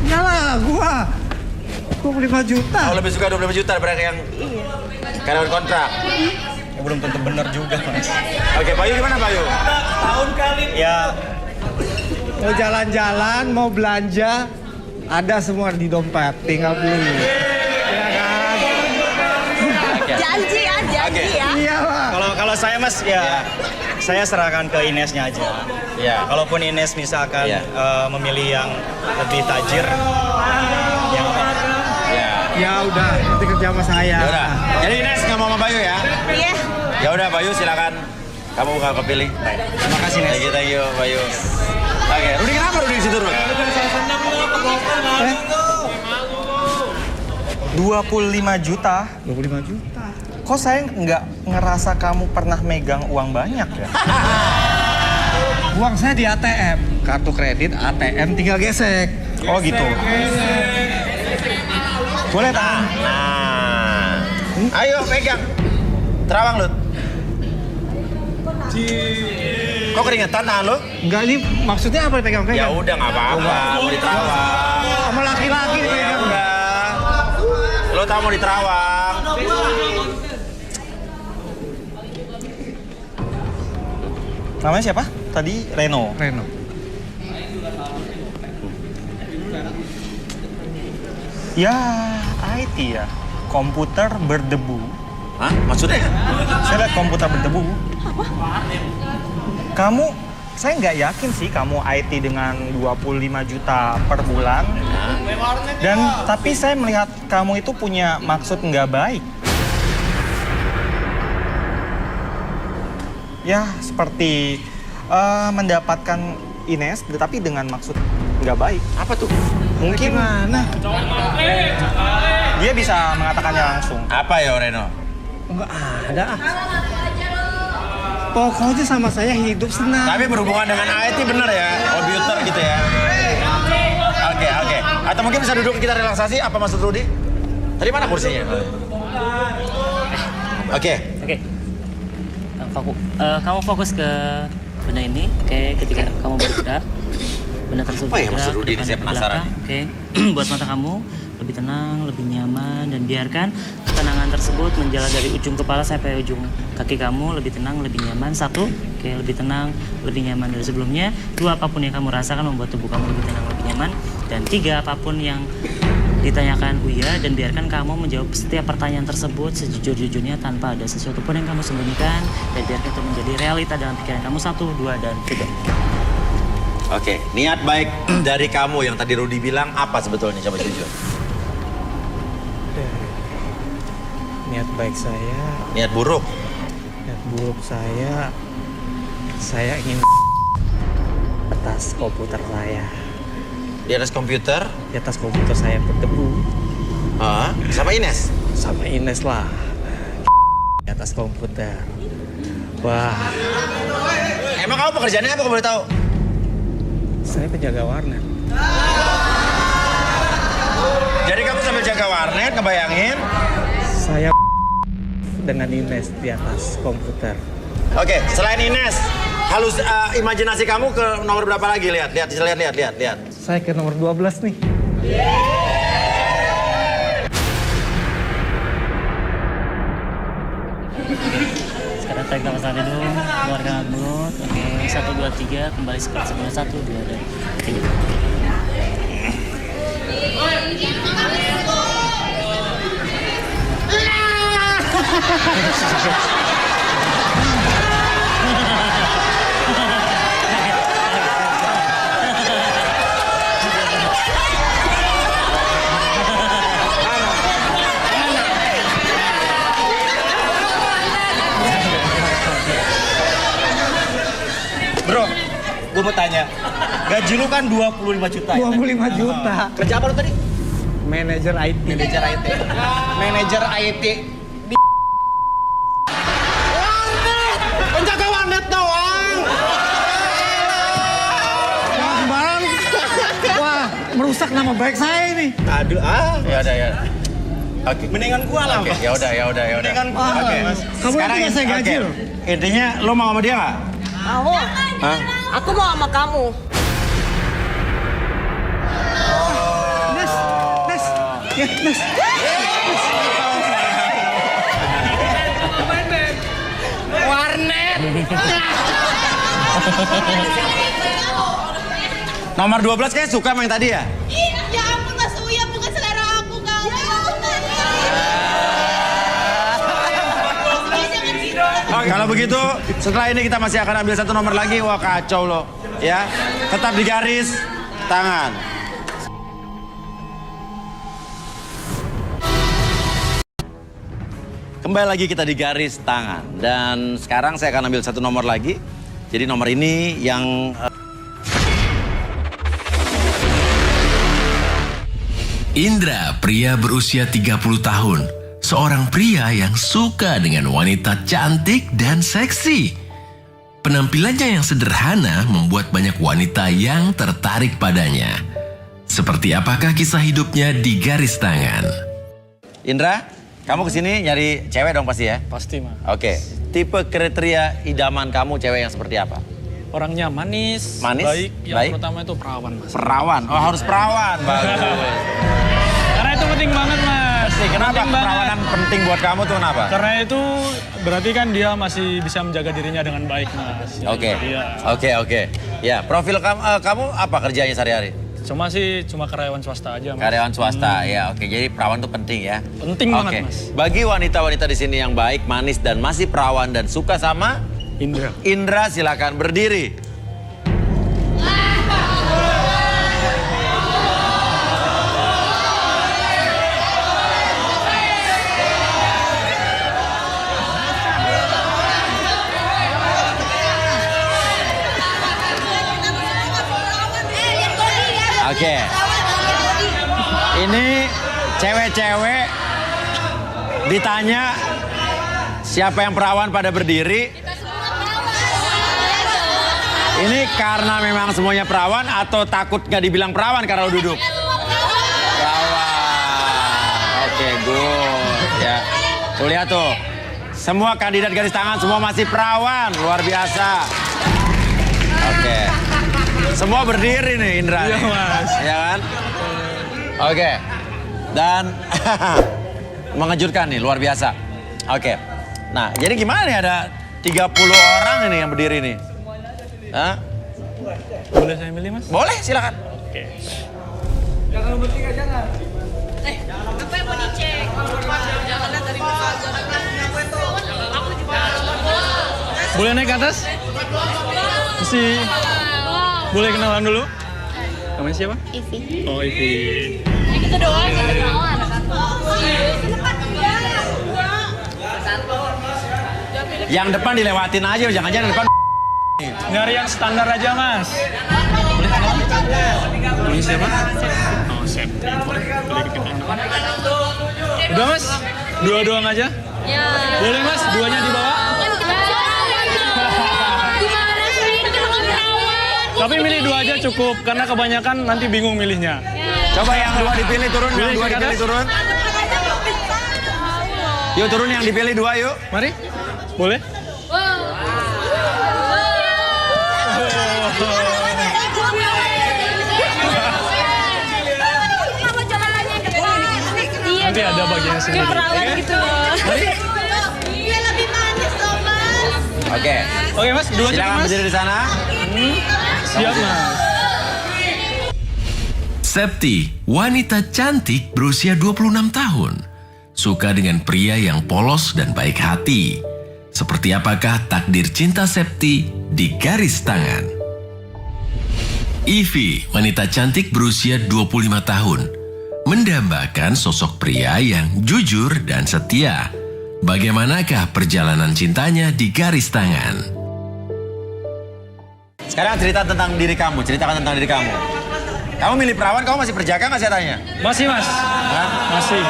Iyalah, gua 25 juta. Oh, lebih suka 25 juta daripada yang karyawan kontrak? Ya, belum tentu benar juga, Mas. Oke, Bayu gimana Bayu? Ya, Mau jalan-jalan, mau belanja, ada semua di dompet, tinggal beli. Ya kan? Janji ya. Iya lah. kalau saya, Mas, ya saya serahkan ke Inesnya aja. Ya. Kalaupun Ines misalkan Iya. memilih yang lebih tajir, yang Ya. Ya udah, nanti kerja sama saya. Ya udah. Jadi Ines nggak mau sama Bayu ya? Iya. Ya udah Bayu silakan. Kamu bukan kepilih. Terima kasih, Nes. Thank you Bayu. Oke, Rudi kenapa Rudi di situ Rudi? 25 juta. 25 juta. Kok saya nggak ngerasa kamu pernah megang uang banyak ya? Uang saya di ATM, kartu kredit ATM tinggal gesek. Oh gitu. Boleh tak? Nah. Ayo pegang. Terawang lu. Kok keringetan tangan lu? Enggak, ini maksudnya apa dipegang-pegang? Ya udah nggak apa-apa, mau diterawang. Sama laki-laki Ya dipegang. udah. Lo tau mau diterawang. Namanya siapa? Tadi Reno. Reno. Ya, IT ya. Komputer berdebu. Hah? Maksudnya? Saya lihat komputer berdebu. Saya nggak yakin sih kamu IT dengan 25 juta per bulan. Tapi saya melihat kamu itu punya maksud nggak baik. Ya, seperti mendapatkan Ines, tetapi dengan maksud nggak baik. Apa tuh? Mungkin Gimana? dia bisa mengatakannya langsung. Apa ya Reno? Enggak ada. Pokoknya sama saya hidup senang. Tapi berhubungan dengan IT bener ya? Komputer gitu ya? Oke. Atau mungkin bisa duduk kita relaksasi, apa maksud Rudi? Tadi mana kursinya? Oke. Kamu fokus ke benda ini. Oke, ketika kamu bergerak, benda tersebut Apa ya bergerak maksud Rudi ke ini? Saya depan, ke penasaran. belakang. Oke, buat mata kamu lebih tenang, lebih nyaman, dan biarkan ketenangan tersebut menjalar dari ujung kepala sampai ujung kaki kamu. Lebih tenang, lebih nyaman. 1, oke, lebih tenang, lebih nyaman dari sebelumnya. 2, apapun yang kamu rasakan membuat tubuh kamu lebih tenang, lebih nyaman. Dan 3, apapun yang ditanyakan Uya, dan biarkan kamu menjawab setiap pertanyaan tersebut sejujur-jujurnya tanpa ada sesuatu pun yang kamu sembunyikan, dan biarkan itu menjadi realita dalam pikiran kamu. 1, 2, dan 3. Oke, niat baik dari kamu yang tadi Rudi bilang apa sebetulnya? Coba jujur. Niat baik saya, Niat buruk? niat buruk saya ingin atas komputer saya. Di atas komputer? Di atas komputer saya berdebu. Sama Ines? Sama Ines lah. Di atas komputer. Wah, Emang kamu pekerjaannya apa, kamu boleh tahu? saya penjaga warnet. Jadi kamu sambil jaga warnet, ngebayangin? Saya dengan Ines di atas komputer. Oke, selain Ines, imajinasi kamu ke nomor berapa lagi? Lihat. Saya ke nomor 12 nih. 1, 2, 3 kembali seperti semula 1, 2, dan 3. Bro, gue mau tanya. Gaji lu kan 25 juta. 25 juta. Kerja apa lu tadi? Manajer IT. Manajer IT. Manajer IT. Penjaga warnet doang. Wah, sembarang. Wah, merusak nama baik saya ini. Aduh, Ya udah ya. Oke. mendingan gua lah. Oke, ya udah. Mendingan gua. Oke. Kamu yang saya gaji loh. Intinya lo mau sama dia nggak? Mau. Hah? Aku mau sama kamu. Nes. Ya, Nes. Warnet. Nomor 12 kayak suka sama yang tadi ya? Ya ampun Mas Uya, bukan selera aku kamu. Oke, kalau begitu setelah ini kita masih akan ambil satu nomor lagi. Wah kacau loh. Ya, tetap di garis tangan. Kembali lagi kita di garis tangan. Dan sekarang saya akan ambil satu nomor lagi. Jadi nomor ini yang... Indra, pria berusia 30 tahun. Seorang pria yang suka dengan wanita cantik dan seksi. Penampilannya yang sederhana membuat banyak wanita yang tertarik padanya. Seperti apakah kisah hidupnya di garis tangan? Indra, kamu kesini nyari cewek dong pasti ya? Pasti, Mas. Oke, tipe kriteria idaman kamu cewek yang seperti apa? Orangnya manis, Manis, baik. Yang baik. pertama itu perawan, Mas. Perawan, oh harus perawan. Bagus. Karena itu penting banget, Mas. Kenapa Penting banget. perawanan penting buat kamu tuh kenapa? Karena itu berarti kan dia masih bisa menjaga dirinya dengan baik, Mas. Jadi Oke, Iya. oke. Ya, profil kamu apa kerjanya sehari-hari? Cuma karyawan swasta aja, Mas. Karyawan swasta, ya oke. Jadi perawan tuh penting ya? Penting banget, Oke. Mas. Bagi wanita-wanita di sini yang baik, manis, dan masih perawan dan suka sama Indra. Indra, silakan berdiri. Oke. Ini cewek-cewek ditanya siapa yang perawan pada berdiri. Ini karena memang semuanya perawan atau takut gak dibilang perawan karena lo duduk? Perawan. Oke, good. Ya. Tuh lihat tuh. Semua kandidat garis tangan semua masih perawan. Luar biasa. Oke. Semua berdiri nih Indra. Iya, nih. Mas. Ya kan? Oke. Dan mengejutkan nih, luar biasa. Oke. Nah, jadi gimana nih ada 30 orang ini yang berdiri nih? Hah? Boleh saya milih, Mas? Boleh, silakan. Oke. Jangan bertiga, jangan. Apa yang mau dicek? Jangan lihat dari muka. Aku juga. Boleh naik ke atas? Mesti. Boleh kenalan dulu? Namanya siapa? Ivi. Oh, Ivi. Ya gitu doang, kita kenalan. Yang depan dilewatin aja, jangan-jangan depan. Nyari yang standar aja, Mas. Boleh kenalan? Namanya siapa? Oh, Septi. Boleh kenalan. Udah, Mas? Dua doang aja? Ya. Boleh, Mas? Duanya dibawa? Tapi milih dua aja cukup, karena kebanyakan nanti bingung milihnya. Coba yang dua dipilih turun, yang Pilih dua ke dipilih atas. turun. Yuk turun yang dipilih dua yuk. Mari. Boleh? Nanti ada bagian sini. Kayak perawan gitu loh. Mari. Dia lebih manis loh, Mas. Oke. Oke mas, dua Silakan mas. berdiri di sana. Siap mas. Septi, wanita cantik berusia 26 tahun. Suka dengan pria yang polos dan baik hati. Seperti apakah takdir cinta Septi di garis tangan? Ivy, wanita cantik berusia 25 tahun. Mendambakan sosok pria yang jujur dan setia. Bagaimanakah perjalanan cintanya di garis tangan? Sekarang cerita tentang diri kamu, ceritakan tentang diri kamu. Kamu milih perawan, kamu masih berjaga nggak saya tanya? Masih mas. Hah? Masih.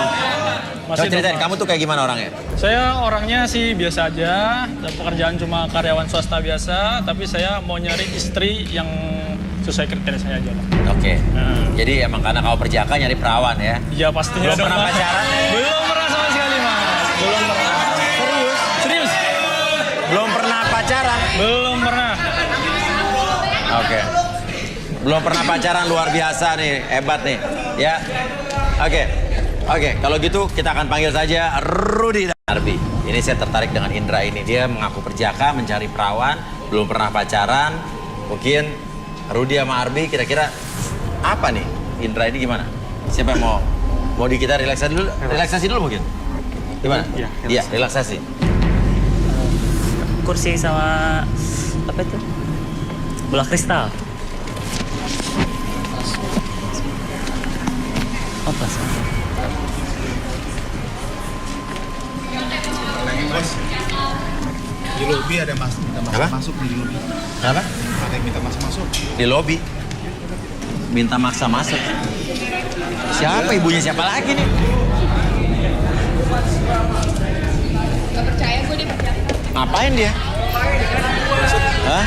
Coba ceritain, kamu tuh kayak gimana orangnya? Saya orangnya sih biasa aja, dan pekerjaan cuma karyawan swasta biasa, tapi saya mau nyari istri yang sesuai kriteria saya aja lah. Oke. Jadi emang karena kamu berjaga nyari perawan ya? Iya pastinya. Belum dong, pernah Mas. pacaran? Belum pernah sama sekali mas. Belum pernah. Serius? Serius? Belum pernah pacaran? Belum pernah. Oke. Belum pernah pacaran, luar biasa nih, hebat nih. Ya. Oke, kalau gitu kita akan panggil saja Rudy dan Arbi. Ini saya tertarik dengan Indra ini. Dia mengaku perjaka, mencari perawan, belum pernah pacaran. Mungkin Rudy sama Arbi kira-kira apa nih? Indra ini gimana? Siapa yang mau di kita relaksasi dulu? Relaksasi dulu mungkin? Gimana? Iya, relaksasi. Kursi sama apa itu? Bola kristal. Oh, pas. Di lobi ada mas, minta masuk di lobi. Apa? Ada yang minta masuk. Di lobi. Minta maksa masuk. Siapa ibunya siapa lagi nih? Gak percaya gue dia percaya. Ngapain dia? Hah?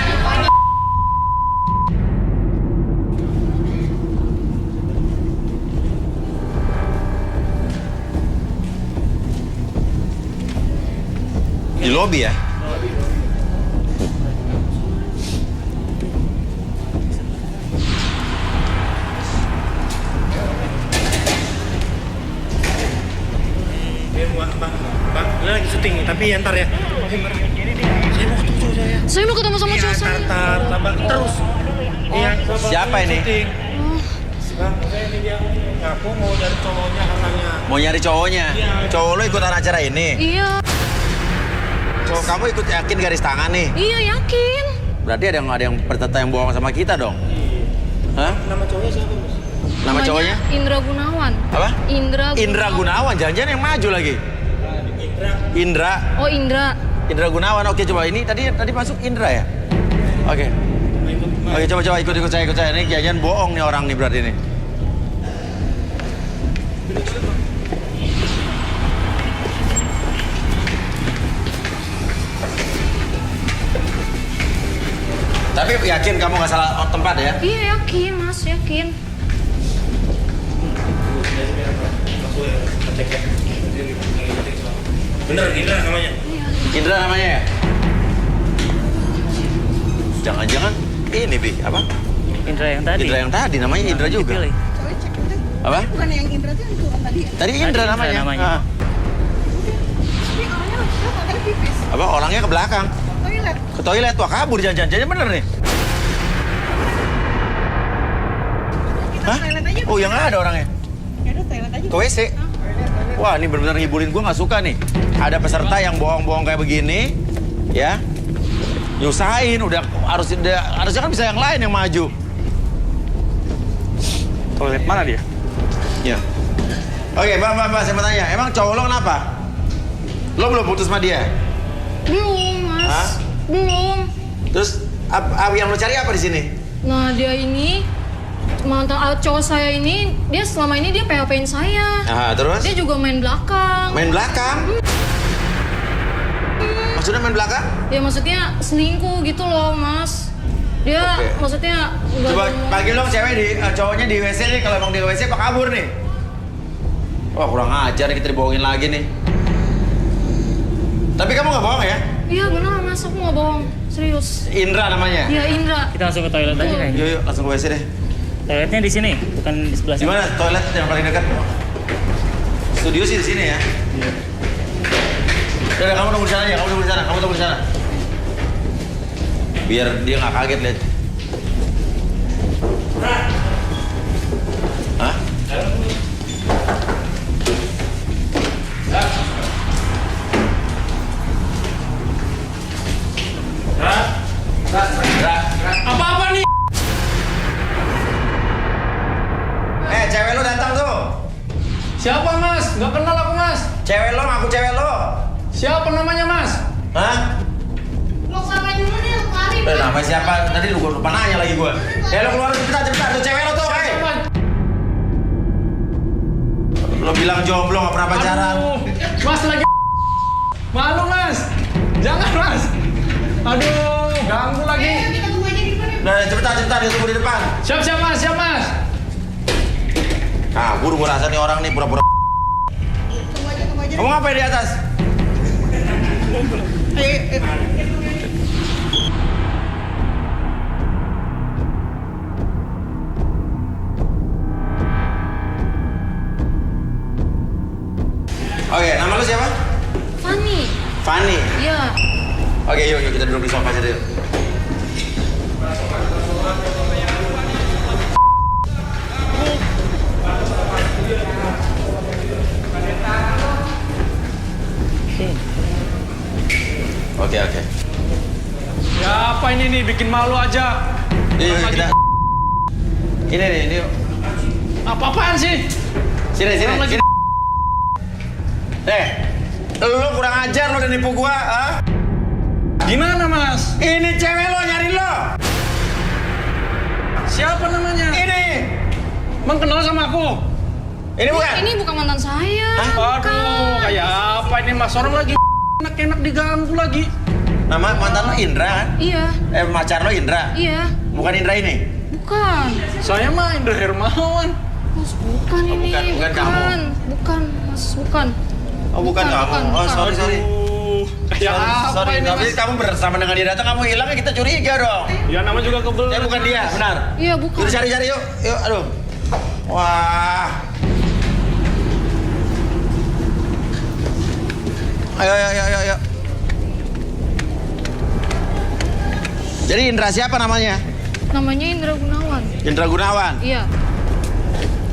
Di lobi ya? Bang, ini lagi syuting, tapi ya ntar ya. Saya mau ketemu sama cowok saya. Sabar, terus. Iya, Siapa ini? Bang, ini dia ngaku mau cari cowoknya katanya. Mau nyari cowoknya? Cowok lo ikutan acara ini? Iya. Cowok kamu ikut yakin garis tangan nih? Iya yakin. Berarti ada yang pertata yang bohong sama kita dong? Hah? Nama cowoknya siapa, Mas? Nama Namanya cowoknya? Indra Gunawan. Apa? Indra Gunawan, jangan-jangan yang maju lagi. Indra. Oh Indra. Indra Gunawan, oke coba ini tadi masuk Indra ya? Oke. Oke coba ikut saya. Ini jangan bohong nih orang nih berarti nih. Tapi yakin kamu nggak salah tempat ya? Iya yakin mas, yakin. Bener, Indra namanya. Indra namanya ya? Jangan-jangan ini Bi, apa? Indra yang tadi. Indra yang tadi, namanya Indra juga. Dipilih. Apa? Bukan yang Indra tuh yang turun tadi. Tadi Indra Indra namanya. namanya. Ah. Tapi orangnya katanya pipis. Apa? Orangnya ke belakang. Toilet. Ke toilet, wah kabur jangan-jangan bener nih. Hah? Toilet aja. Oh yang ada orangnya. Ya udah toilet aja. Ke WC. Wah ini benar-benar ngibulin gue nggak suka nih. Ada peserta yang bohong-bohong kayak begini, ya. Nyusahin, harusnya kan bisa yang lain yang maju. Toilet mana dia? Ya. Oke, Mbak, saya mau tanya. Emang cowok lo kenapa? Lo belum putus sama dia? Belum mas. Hah? Belum. Terus yang lo cari apa di sini? Nah dia ini mantan cowok saya ini, dia selama ini dia PHP-in saya. Terus? Dia juga main belakang. Main belakang? Maksudnya main belakang? Ya maksudnya selingkuh gitu loh mas. Dia Oke. maksudnya nggak Coba mau- panggil dong cowoknya di WC nih. Kalau emang di WC apa kabur nih? Wah kurang ajar nih, kita dibohongin lagi nih. Tapi kamu nggak bohong ya? Iya benar mas, aku nggak bohong. Serius. Indra namanya? Iya Indra. Kita langsung ke toilet aja kayaknya. Yuk, langsung ke WC deh. Toiletnya di sini, bukan di sebelah Di sini. mana toilet yang paling dekat? Studio sih di sini ya. Udah, kamu tunggu di sana aja, kamu tunggu di sana. Biar dia nggak kaget lihat. Hah? Apa-apa nih? Cewek lo datang tuh. Siapa mas? Nggak kenal aku mas. Cewek lo ngaku cewek lo. Siapa namanya mas? Hah? Lo keluarin dulu deh, lo keluarin. Namanya siapa? Tadi lu lupa nanya lagi gua. Lo keluar cepetan tuh cewek lo tuh. Lo bilang jomblo nggak pernah pacaran. Aduh, mas lagi malu mas. Jangan mas. Aduh, ganggu lagi. Kita tunggu aja di depan. Nah, cepetan dia tunggu di depan. Siap mas. Kabur gua rasa nih orang nih pura-pura. Tunggu aja. Kamu ngapain di atas? Oke, nama lu siapa? Fanny. Fanny. Iya. Oke, yuk kita duduk di sofa aja deh. Oke. Ya apa ini nih, bikin malu aja. Yuk kita. Ini. Apa-apaan sih? Sini. Lu kurang ajar lo udah nipu gua, ah? Gimana mas? Ini cewek lo nyariin lo. Siapa namanya? Ini. Emang kenal sama aku? Ini bukan? Ini bukan mantan saya. Aduh, kayak apa ini mas? Orang lagi enak-enak diganggu lagi. Nama mantan lo Indra kan? Iya. Pacar lo Indra? Iya. Bukan Indra ini? Bukan. Saya mah Indra Hermawan. Mas, bukan ini. bukan kamu. Bukan, Mas, bukan. Oh, bukan kamu. Oh, sorry. Kayak apa Sorry, ini tapi mas? kamu bersama dengan dia datang, kamu hilang, kita curiga dong. Ya nama juga kebelet. Bukan dia, benar? Iya, bukan. Yuk cari yuk. Aduh. Wah. Ayo. Jadi Indra siapa namanya? Namanya Indra Gunawan. Indra Gunawan? Iya.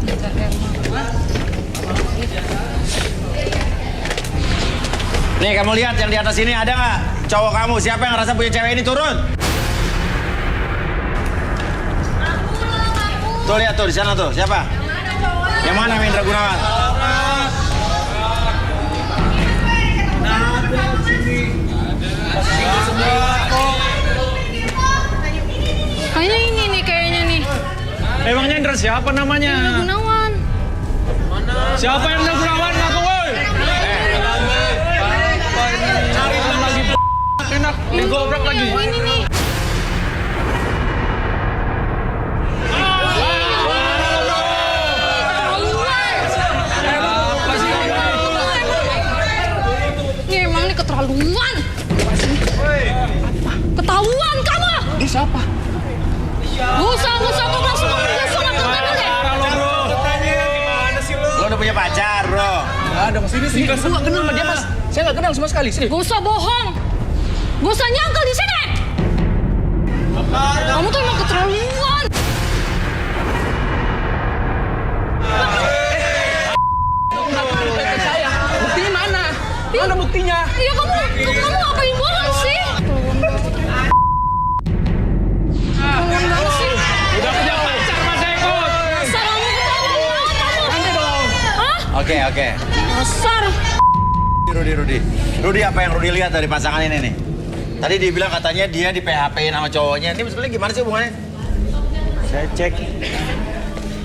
Indra Hermawan. Nih kamu lihat yang di atas ini ada nggak cowok kamu? Siapa yang ngerasa punya cewek ini turun? Tuh lihat tuh di sana tuh siapa? Yang mana Indra Gunawan? Kayaknya ini nih, kayaknya nih. Emangnya Indra siapa namanya? Indra Gunawan. Siapa yang Indra Gunawan? Ngaku woi. Cari lagi enak, digobrak lagi. Ini nih. Ini emang nih keterlaluan. Ketahuan kamu. Di siapa? Gak usah kau langsung langsung aku tanya deh. Lo udah punya pacar, bro? Nggak ada mas, ini saya nggak kenal sama dia mas. Saya nggak kenal sama sekali, sini. Gak usah bohong. Gak usah nyangkal di sini. Kamu tuh emang keterlaluan. Buktinya mana? Mana buktinya? Ya kamu ngapain bohong sih? Keterlaluan banget sih. Udah punya pacar mas ikut. Salamu keterlaluan kamu. Nanti dong. Hah? Oke. Dasar. Rudi apa yang Rudi lihat dari pasangan ini nih? Tadi dia bilang katanya dia di PHP-in sama cowoknya. Ini sebenarnya gimana sih hubungannya? Saya cek.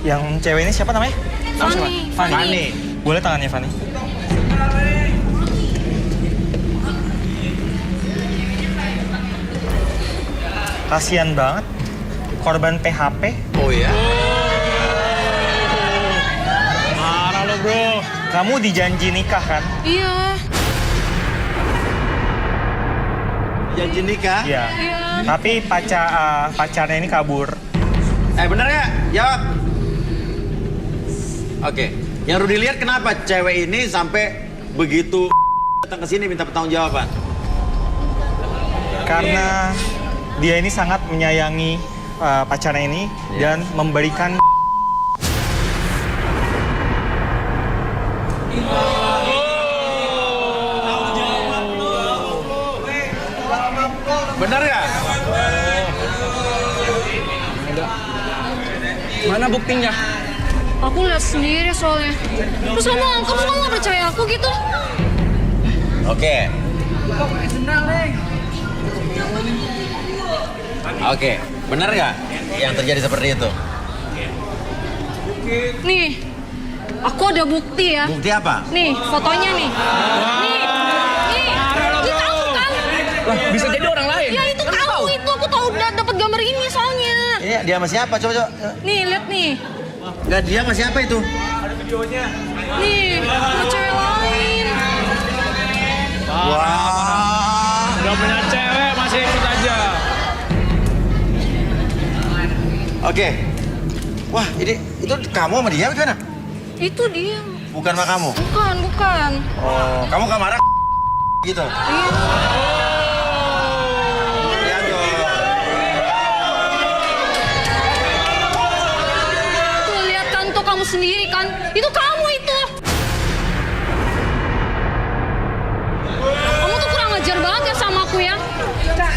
Yang cewek ini siapa namanya? Fanny. Fanny. Boleh tangannya Fanny? Kasian banget. Korban PHP. Oh iya? Marah lo bro. Kamu dijanji nikah kan? Iya. Janji nikah? Iya. Iya. Tapi pacarnya ini kabur. Bener ya? Jawab. Oke. Yang Rudi lihat kenapa cewek ini sampai begitu datang ke sini minta pertanggungjawaban? Karena dia ini sangat menyayangi pacarnya ini dan memberikan Benar ya? Mana buktinya? Aku lihat sendiri soalnya. Terus kamu nggak percaya aku gitu? Oke. Oke, benar nggak yang terjadi seperti itu? Nih, aku ada bukti ya. Bukti apa? Nih, fotonya nih. Nih, itu kamu kan? Lah, bisa jadi orang lain. Ya itu kamu itu, aku tahu dapat gambar ini soalnya. Iya, dia sama siapa? Coba. Nih, lihat nih. Nggak, dia sama siapa itu? Nih, sama cewek lain. Wah. Gak punya cewek, masih ikut aja. Oke. Wah, itu kamu sama dia gimana? Itu dia. Bukan sama kamu? Bukan. Oh, kamu gak marah gitu? Iya. Lihat dong. Tuh, lihat kan tuh kamu sendiri kan. Itu kamu itu. Kamu tuh kurang ajar banget ya sama aku ya.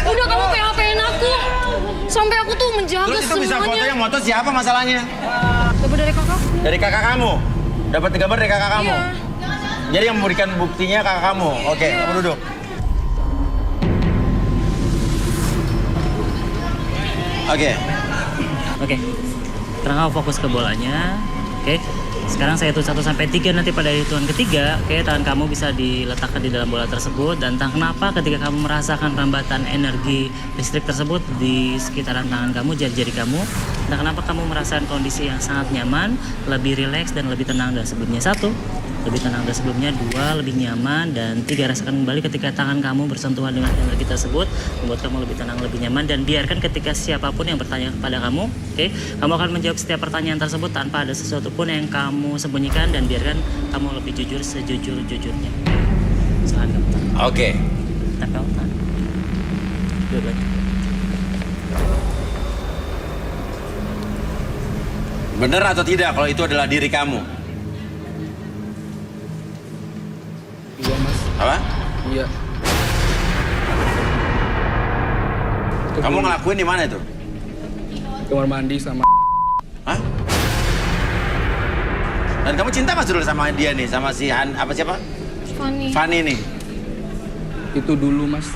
Udah kamu PHP-in aku. Sampai aku tuh menjaga Terus itu bisa foto semuanya. yang moto siapa masalahnya? Dapat dari kakak. Dari kakak kamu? Dapat gambar dari kakak kamu? Iya. Jadi yang memberikan buktinya kakak kamu? Oke, kamu duduk. Oke. Oke. Sekarang kamu fokus ke bolanya. Oke. Sekarang saya hitung 1 sampai 3, nanti pada hitungan ketiga, oke, tangan kamu bisa diletakkan di dalam bola tersebut, dan entah kenapa ketika kamu merasakan rambatan energi listrik tersebut di sekitaran tangan kamu, jari-jari kamu, entah kenapa kamu merasakan kondisi yang sangat nyaman, lebih rileks dan lebih tenang dari sebelumnya. 1, lebih tenang dari sebelumnya. 2, lebih nyaman. Dan 3, rasakan kembali ketika tangan kamu bersentuhan dengan energi tersebut, membuat kamu lebih tenang, lebih nyaman. Dan biarkan ketika siapapun yang bertanya kepada kamu, oke, kamu akan menjawab setiap pertanyaan tersebut tanpa ada sesuatu pun yang kamu sembunyikan, dan biarkan kamu lebih jujur sejujur-jujurnya. Silakan kamu tahan. Oke. Tempel tahan. Dua-duanya. Benar atau tidak kalau itu adalah diri kamu? Iya, Mas. Apa? Iya. Kamu ngelakuin di mana itu? Kamar mandi sama. Hah? Dan kamu cinta Mas dulu sama dia nih, sama si apa siapa? Fanny. Fanny nih. Itu dulu, Mas.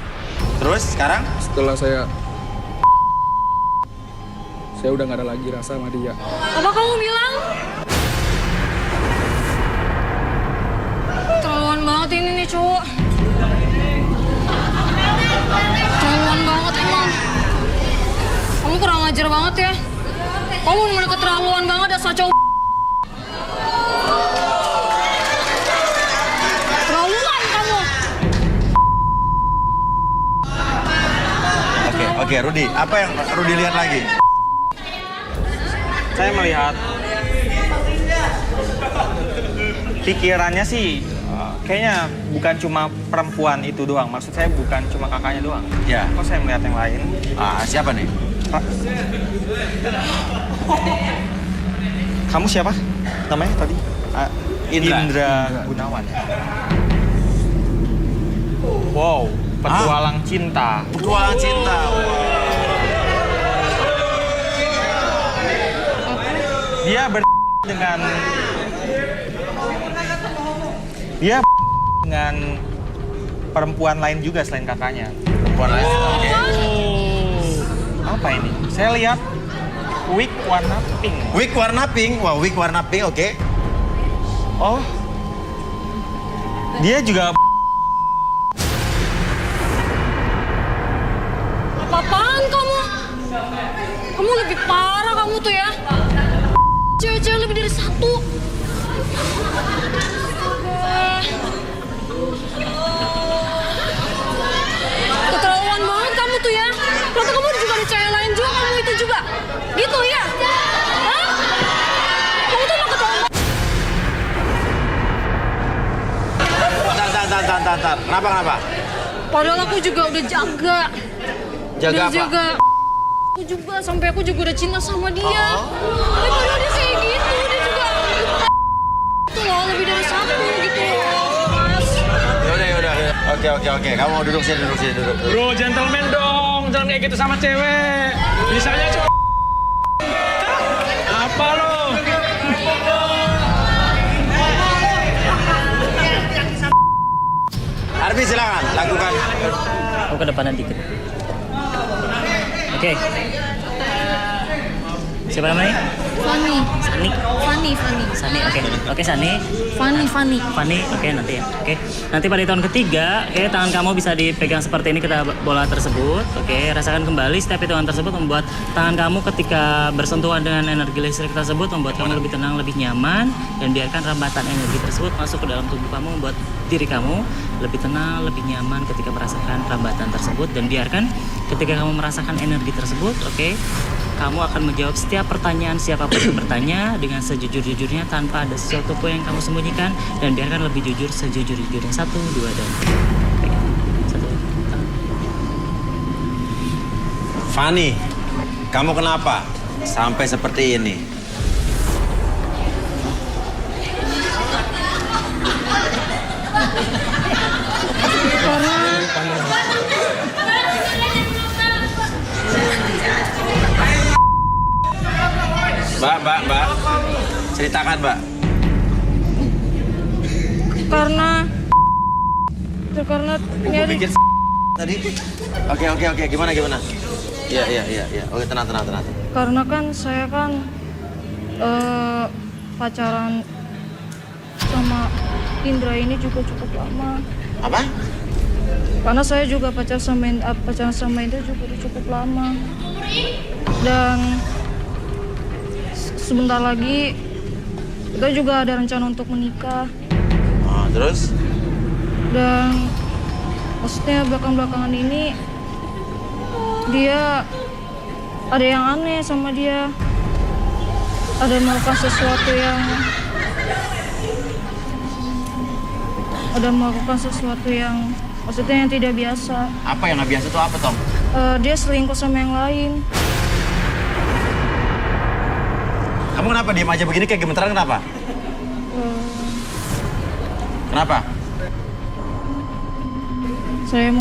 Terus sekarang? Setelah saya udah gak ada lagi rasa sama dia. Apa kamu bilang? Terlaluan banget ini nih cowok. Terlaluan banget emang. Kamu kurang ajar banget ya. Kamu bener-bener keterlaluan banget dasar cowok. Terlaluan kamu. Oke, Rudi. Apa yang Rudi lihat lagi? saya melihat pikirannya sih kayaknya bukan cuma perempuan itu doang. Maksud saya bukan cuma kakaknya doang. Ya. Kok saya melihat yang lain? Siapa nih? Kamu siapa? Namanya tadi? Indra Gunawan. Wow, petualang cinta. Petualang cinta. Dia dengan perempuan lain juga selain kakaknya. Perempuan lain. Oke. Apa ini? Saya lihat wig warna pink. Wig warna pink. Wah, wig warna pink, oke. Oh. Dia juga Apa-apaan kamu? Kamu lebih parah kamu tuh ya. Cewek-cewek lebih dari satu. Keterlaluan banget kamu tuh ya. Ternyata kamu juga ada cewek lain juga, kamu itu juga. Gitu ya? Hah? Kamu tuh emang keterlaluan. Bentar. Kenapa? Padahal aku juga udah jaga. Jaga apa? Jaga aku juga, sampai aku juga udah cinta sama dia. Tapi padahal dia kayak gitu, dia juga itu loh, lebih dari satu gitu loh, Mas. Yaudah. Oke. Kamu duduk sini. Bro, gentleman dong. Jangan kayak gitu sama cewek. Misalnya cowok. Apa lo? Arfi silakan lakukan. Aku ke depanan dikit. Oke. Siapa namanya? Fanny. Sani. Sani, oke Sani. Fanny, oke nanti ya. Oke. Nanti pada hitungan ketiga, oke, tangan kamu bisa dipegang seperti ini ke bola tersebut. Oke, rasakan kembali setiap hitungan tersebut membuat tangan kamu ketika bersentuhan dengan energi listrik tersebut membuat kamu lebih tenang, lebih nyaman, dan biarkan rambatan energi tersebut masuk ke dalam tubuh kamu membuat diri kamu lebih tenang, lebih nyaman ketika merasakan rambatan tersebut, dan biarkan ketika kamu merasakan energi tersebut, oke, kamu akan menjawab setiap pertanyaan siapapun yang bertanya dengan sejujur-jujurnya tanpa ada sesuatu pun yang kamu sembunyikan, dan biarkan lebih jujur sejujur-jujurnya. 1, 2, dan pegang. 1. Fanny, kamu kenapa sampai seperti ini? Mbak, ceritakan, Mbak. Karena nyari Pikir tadi. Oke, gimana? Iya. Oke, tenang. karena kan saya kan pacaran sama Indra ini juga cukup lama. Apa? Karena saya juga pacaran sama Indra juga udah cukup lama. Dan sebentar lagi kita juga ada rencana untuk menikah. Oh, terus? Dan maksudnya belakangan ini dia ada yang aneh sama dia. Ada melakukan sesuatu yang maksudnya yang tidak biasa. Apa yang nggak biasa tuh apa, Tom? Dia selingkuh sama yang lain. Kamu kenapa diem aja begini kayak gemeteran kenapa? Kenapa? Saya mau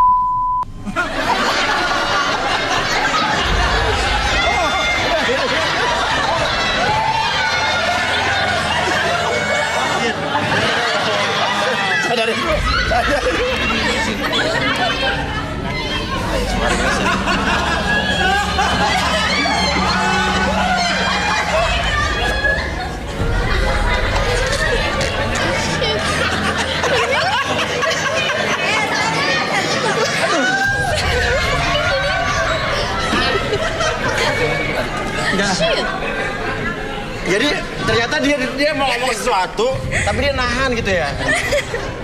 Jadi ternyata dia mau ngomong sesuatu, tapi dia nahan gitu ya.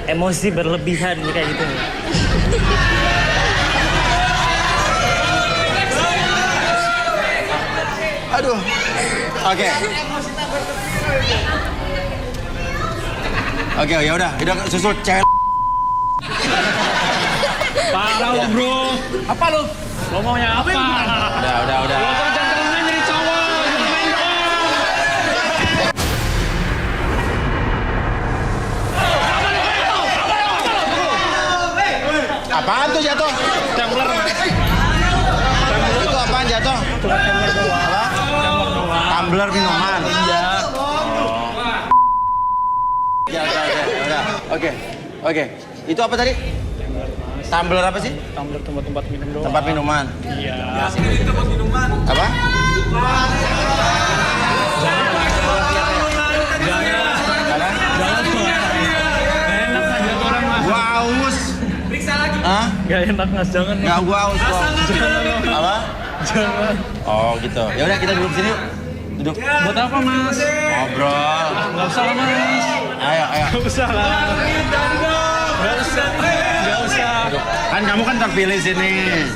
Emosi berlebihan kayak gitu. Aduh. Oke, ya udah susul cewek. Parah lo, bro. Apa lo? Ngomongnya apa? Udah. Lo kan gentleman jadi cowok. Apaan tuh jatuh? Tumbler, Mas. Itu apaan jatuh? Apa? Tumbler minuman. Iya. Oke. Itu apa tadi? Tumbler apa sih? Tumbler tempat minum doang. Tempat minuman. Iya. Apa? Gua haus. Hah? Gak enak, Mas. Jangan. Nggak, gua haus kok. Apa? Jangan. Oh gitu. Ya udah kita duduk sini yuk. Duduk. Buat apa, Mas? Ngobrol. Gak usah lah, Mas. Ayo. Gak usah lah. Gak usah. Kan kamu kan terpilih sini.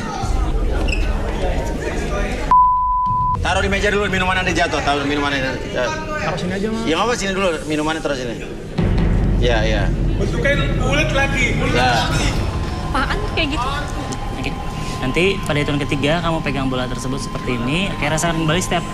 Taruh di meja dulu, minumannya nanti jatuh. Taruh minumannya. Taruh sini aja, Mas. Ya nggak apa, sini dulu, minumannya taruh sini. Iya. Bentuknya bulat lagi. Ya. apaan kayak gitu? Oke. Nanti pada hitungan ketiga kamu pegang bola tersebut seperti ini. Oke, rasakan kembali setiap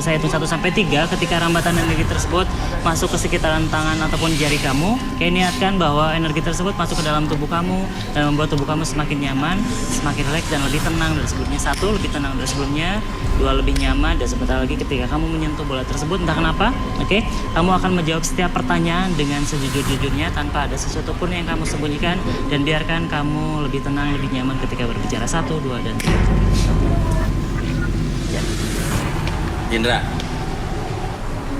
saya hitung 1 sampai 3 ketika rambatan energi tersebut masuk ke sekitaran tangan ataupun jari kamu. Oke, niatkan bahwa energi tersebut masuk ke dalam tubuh kamu dan membuat tubuh kamu semakin nyaman, semakin rileks dan lebih tenang dari sebelumnya. 1, lebih tenang dari sebelumnya. 2, lebih nyaman. Dan sebentar lagi ketika kamu menyentuh bola tersebut, entah kenapa, oke, kamu akan menjawab setiap pertanyaan dengan sejujur-jujurnya tanpa ada sesuatu pun yang kamu sembunyikan, dan biarkan kamu lebih tenang, lebih nyaman ketika berbicara. 1, 2, dan 3. Indra,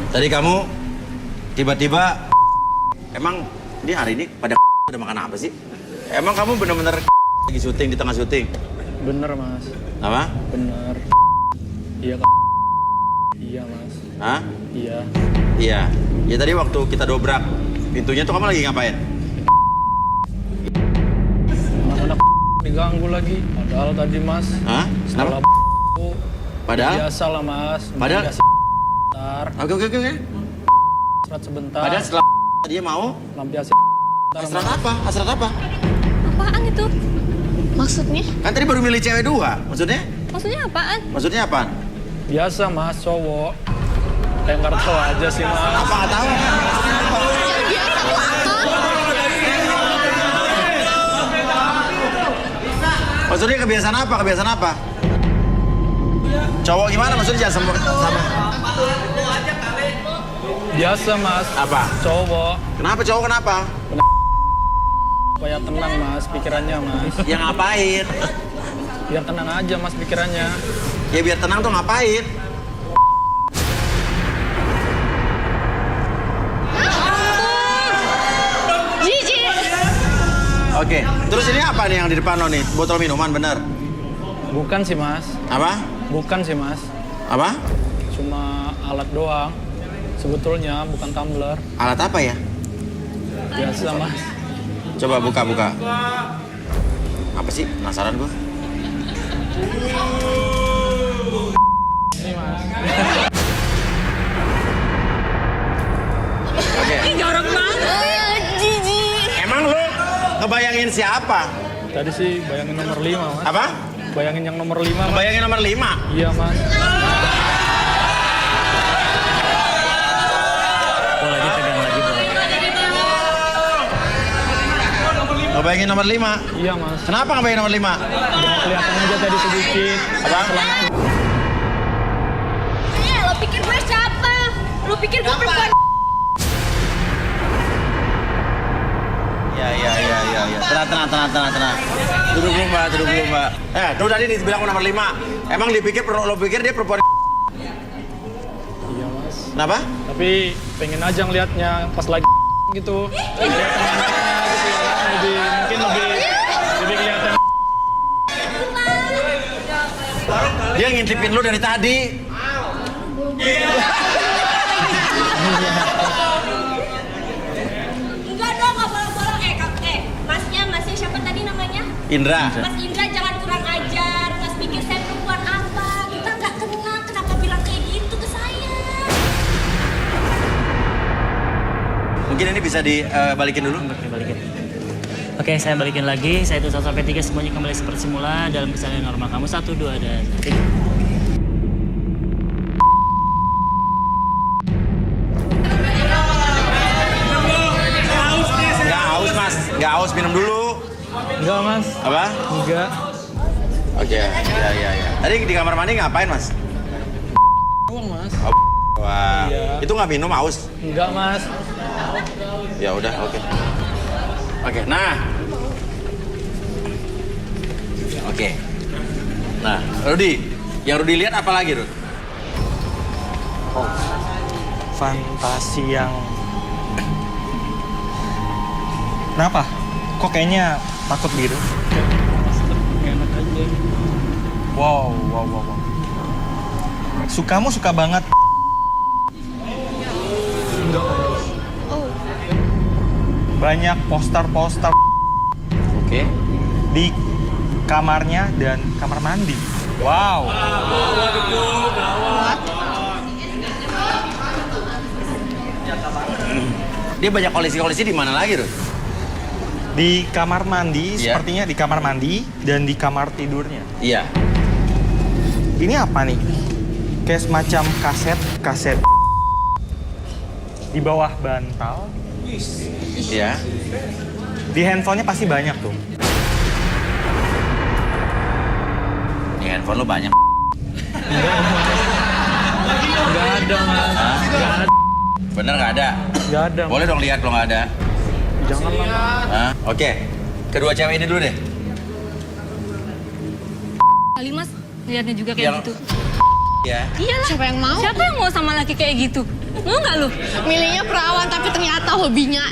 tadi kamu tiba-tiba, emang ini hari ini pada udah makan apa sih? Emang kamu bener-bener lagi syuting di tengah syuting? Bener mas. Apa? Bener. Iya Iya mas. Hah? Iya. Iya. Ya tadi waktu kita dobrak pintunya tuh kamu lagi ngapain? Anak-anak diganggu lagi. Padahal tadi mas. Hah? Setelah Padahal? biasa lah mas. Padahal? Sebentar. Oke. Serat sebentar. Padahal setelah dia mau? Lampiasin. Hasrat apa? Hasrat apa? Apaan itu? Maksudnya? Kan tadi baru milih cewek 2. Maksudnya? Maksudnya apaan? Maksudnya apaan? Biasa mas, cowok. Kayak nggak tahu aja sih mas. Apa nggak tahu? Maksudnya kebiasaan apa? Kebiasaan apa? Cowok gimana maksudnya jangan sama? Biasa mas. Apa? Cowok. Kenapa cowok kenapa? Supaya tenang mas, pikirannya mas. Ya ngapain? Biar tenang aja mas pikirannya. Ya biar tenang tuh ngapain? Jijik. Oke, terus ini apa nih yang di depan lo nih? Botol minuman bener? Bukan sih mas. Apa? Bukan sih mas. Apa? Cuma alat doang. Sebetulnya bukan tumbler. Alat apa ya? Biasa mas. Coba buka. Apa sih? Penasaran gue. Ini mas. Oke. Ih, jorok banget. Jijik. Emang lo ngebayangin siapa? Tadi sih bayangin nomor 5 mas. Apa? Bayangin yang nomor 5 mas. Ngebayangin nomor 5? Iya mas. Bolanya pegang lagi bolanya. Ngebayangin nomor 5? Iya mas. Kenapa ngebayangin nomor 5? Udah kelihatan aja tadi sedikit. Apa? Lo pikir gue siapa? Lo pikir gue perempuan? Ya. Tenang. Duduk dulu mbak. Tuh tadi dibilang nomor 5. Emang lo pikir dia perempuan? Iya mas. Kenapa? Tapi pengen aja ngeliatnya pas lagi gitu. Kelihatan anaknya gitu ya. Mungkin lebih kelihatan. Dia ngintipin lu dari tadi. Enggak dong, nggak boleh-boleh. Masnya siapa tadi namanya? Indra. Mas Indra jangan kurang ajar. Mas pikir saya perempuan apa? Kita nggak kenal, kenapa bilang kayak gitu ke saya? Mungkin ini bisa dibalikin dulu. Balikin. Oke, saya balikin lagi. Saya hitung 1 sampai 3 semuanya kembali seperti semula dalam kesalahan normal kamu. 1, 2, dan 3. Nggak haus, minum dulu. Enggak mas. Apa? Enggak. Oke, ya. Tadi di kamar mandi ngapain mas? Doang mas. Wah, Iya. itu nggak minum haus? Enggak mas. Ya udah, oke. Nah. Oke. Nah, Rudi. Yang Rudi lihat apa lagi, Rud? Oh, fantasi yang... Kenapa? Kok kayaknya takut gitu? Enak aja. Wow. Sukamu suka banget. Enggak. Banyak poster-poster Oke. di kamarnya dan kamar mandi. Wow. Dia banyak koleksi-koleksi di mana lagi, Rud? Di kamar mandi, Iya. sepertinya di kamar mandi dan di kamar tidurnya. Iya. Ini apa nih? Kayak semacam kaset. Di bawah bantal. Iya. Di handphonenya pasti banyak tuh. Di handphone lo banyak. Nggak ada, Mas. Hah? Nggak ada. Bener nggak ada? Nggak ada. Boleh dong lihat kalau nggak ada. Jangan lah. Hah? Oke. Kedua cewek ini dulu deh. Kali Mas, lihatnya juga kayak Yang- gitu. Ya. Iyalah. Siapa yang mau? Siapa yang mau sama laki kayak gitu? Mau nggak lu? Milihnya perawan tapi ternyata hobinya.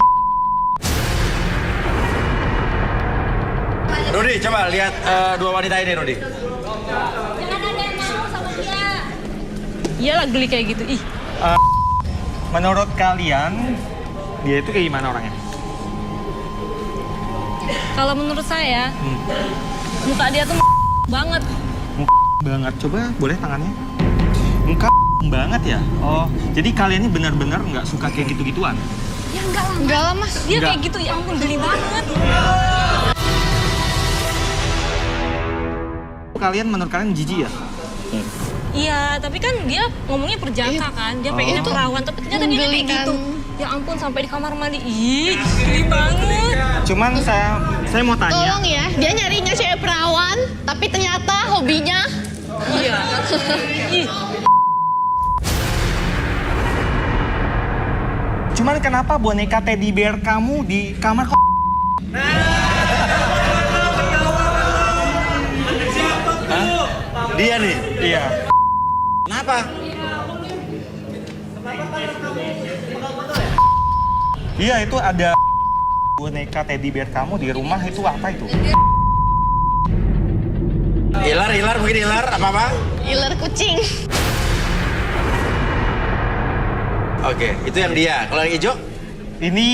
Rudi, coba lihat dua wanita ini, Rudi. Jangan ada yang mau sama dia. Iyalah geli kayak gitu. Ih. Menurut kalian, dia itu kayak gimana orangnya? Kalau menurut saya, muka dia tuh banget. Banget. Coba boleh tangannya? Muka banget ya? Oh, jadi kalian ini benar-benar nggak suka kayak gitu-gituan? Ya enggak lah Mas. Dia Enggak. kayak gitu, ya ampun geli banget. Menurut kalian jijik ya? Iya, tapi kan dia ngomongnya perjaka kan. Dia pengennya perawan, tapi ternyata dia kayak gitu. Ya ampun, sampai di kamar mandi. Ih, geli banget. Cuman saya mau tanya. Tolong ya, dia nyarinya cewek perawan tapi ternyata hobinya. Iya. Ih. Cuman kenapa boneka teddy bear kamu di kamar kok? Dia nih. Iya. Kenapa? Iya, itu ada boneka teddy bear kamu di rumah, itu apa itu? Ilar, mungkin ilar, apa-apa? Iler kucing. Oke, itu yang dia. Kalau yang hijau? Ini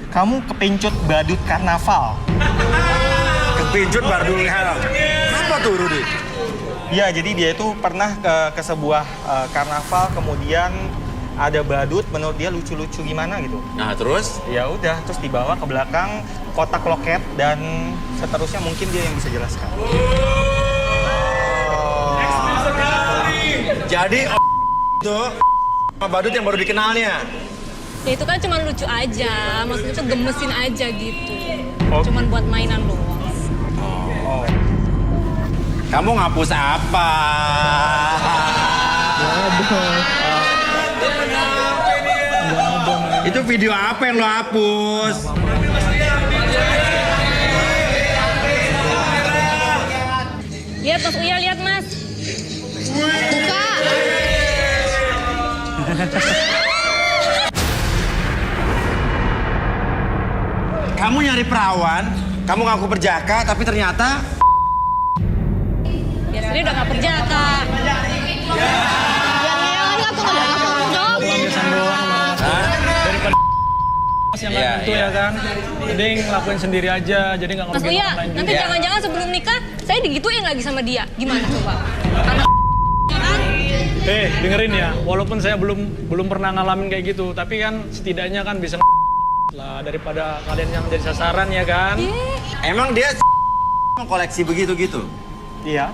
kamu kepincut badut karnaval. Kepincut bardul haram. Apa tuh, Rudi? Iya, jadi dia itu pernah ke sebuah karnaval, kemudian ada badut, menurut dia lucu-lucu gimana gitu. Nah, terus? Ya udah, terus dibawa ke belakang kotak loket dan seterusnya mungkin dia yang bisa jelaskan. Jadi itu sama badut yang baru dikenalnya. Ya itu kan cuma lucu aja, maksudnya tuh gemesin aja gitu. Oh. Cuman buat mainan doang. Oh. Kamu ngapus apa? Itu video apa yang lo hapus? Ya, Mas Uya lihat Mas. Buka. Kamu nyari perawan, kamu ngaku perjaka, tapi ternyata Ya sendiri udah gak perjaka. Daripada Mas yang Iya, nggak tentu iya. ya kan. Mending ngelakuin sendiri aja, jadi nggak Mas ngerugiin Uya, orang lain nanti juga. jangan-jangan sebelum nikah saya digituin lagi sama dia. Gimana coba? Anak Dengerin ya, walaupun saya belum pernah ngalamin kayak gitu, tapi kan setidaknya kan bisa lah daripada kalian yang jadi sasaran ya kan. emang dia koleksi begitu-gitu. Iya.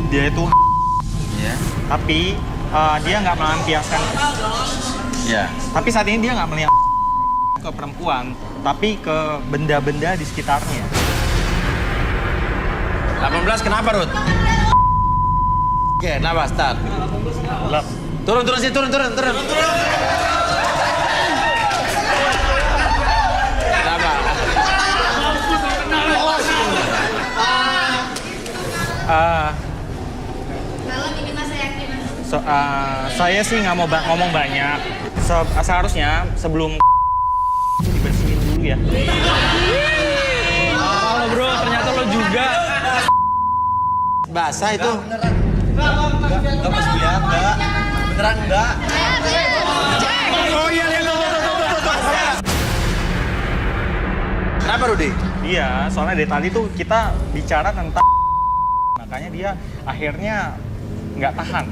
Dia itu Ya. tapi dia nggak melampiaskan. Ya. Tapi saat ini dia nggak melihat ke perempuan, tapi ke benda-benda di sekitarnya. 18 kenapa, Rut? Oke, kenapa? Start. Turun sih, turun. Kenapa? Saya sih nggak mau ngomong banyak. Seharusnya sebelum dibersihin dulu ya. Oh bro, ternyata lo juga. Basah itu. Enggak Mas Buya, enggak. Beneran enggak. Oh iya, lihat. Kenapa, Rudi? Iya, soalnya dari tadi tuh kita bicara tentang makanya dia akhirnya nggak tahan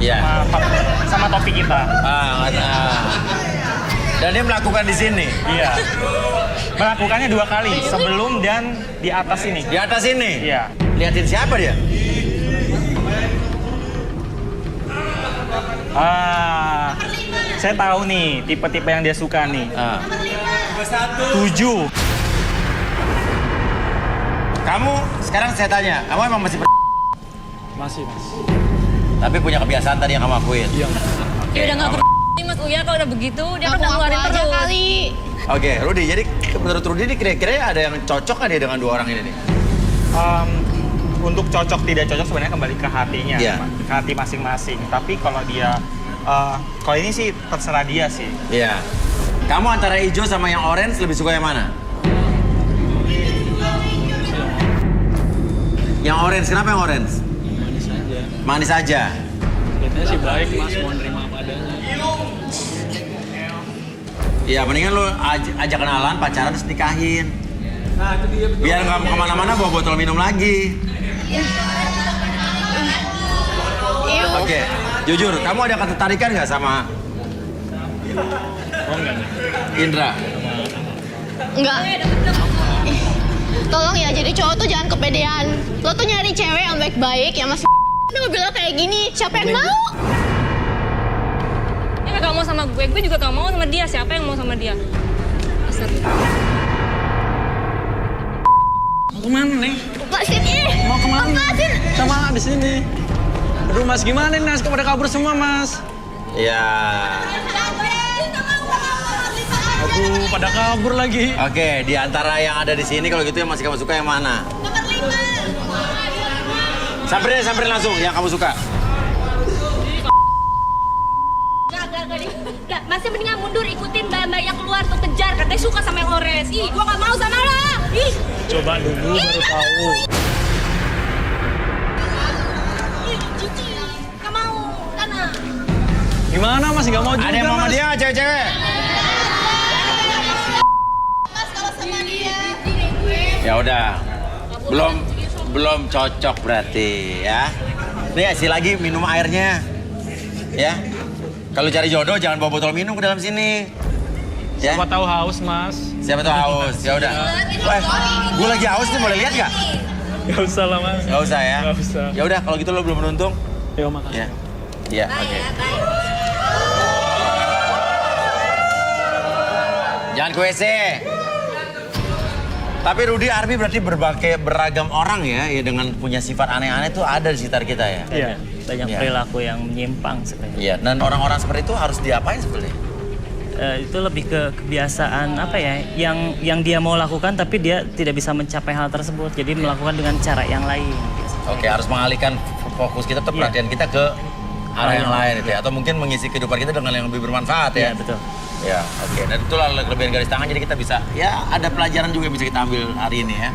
Iya. sama topik kita. Dan dia melakukan di sini. Iya. Melakukannya 2 kali, sebelum dan di atas ini. Di atas ini? Iya. Liatin siapa dia? Saya tahu nih tipe-tipe yang dia suka nih. 7. Kamu sekarang saya tanya, kamu emang masih Masih, Mas. tapi punya kebiasaan tadi yang kamu lakuin? Iya. Ya udah nggak nih Mas Uya kalau udah begitu dia kan udah ngeluarin aja terus. kali. Oke, Rudy, jadi menurut Rudy ini kira-kira ada yang cocok nggak dia dengan 2 orang ini nih? Untuk cocok tidak cocok sebenarnya kembali ke hatinya, Iya. ke hati masing-masing. Tapi kalau dia, kalau ini sih terserah dia sih. Iya. Kamu antara hijau sama yang orange lebih suka yang mana? Yang orange, kenapa yang orange? Manis aja. Manis aja. Kayaknya sih baik, Mas, mau nerima apa adanya. Iya, mendingan lu ajak kenalan, pacaran, terus nikahin. Nah, itu dia betul. Biar nggak kemana-mana bawa botol minum lagi. Oke, jujur, kamu ada ketertarikan nggak sama Oh, enggak. Indra? Enggak. Tolong ya, jadi cowok tuh jangan kepedean. Lo tuh nyari cewek yang baik-baik, yang masih nggak bilang kayak gini. Siapa yang mau? Dia nggak mau sama gue juga nggak mau sama dia. Siapa yang mau sama dia? Asal. Mau kemana, Neng? Lepasin ih! Mau kemana? Lepasin! Sama di sini. Aduh, Mas, gimana nih, Nas? Kok pada kabur semua, Mas? Iya. Aduh, pada kabur lagi. Oke, di antara yang ada di sini kalau gitu yang masih kamu suka yang mana? Nomor 5. Samperin langsung yang kamu suka. Gak, masih mendingan mundur ikutin mbak-mbak yang keluar tuh kejar katanya suka sama yang orange. Ih, gua nggak mau sama lo. Ih, Coba dulu baru tahu. nggak mau. Sana. Gimana, Mas? Nggak mau juga, Ada yang mau sama Mas? dia nggak, cewek-cewek? Mas, kalau sama dia. Ya udah, belum cocok berarti ya. Nih isi lagi minum airnya, ya. Kalau cari jodoh jangan bawa botol minum ke dalam sini. Ya. Siapa tahu haus, Mas. Siapa tuh haus? Ya udah. Gue lagi haus nih, boleh lihat nggak? Gak usah lah, Mas. Gak usah ya. Gak usah. Ya udah, kalau gitu lo belum beruntung. Yo, makasih. Ya. Iya, oke. Jangan ke WC. Tapi Rudy, Arbi berarti beragam orang ya dengan punya sifat aneh-aneh tuh ada di sekitar kita ya. Iya, banyak Iya. perilaku yang menyimpang sebenarnya. Iya, dan orang-orang seperti itu harus diapain sebetulnya? Itu lebih ke kebiasaan apa ya, yang dia mau lakukan tapi dia tidak bisa mencapai hal tersebut. Jadi melakukan dengan cara yang lain. Oke, harus mengalihkan fokus kita atau perhatian kita ke arah yang lain itu ya. Atau mungkin mengisi kehidupan kita dengan yang lebih bermanfaat ya. Iya, betul. Ya, oke. Dan itulah kelebihan garis tangan, jadi kita bisa, ya ada pelajaran juga yang bisa kita ambil hari ini ya.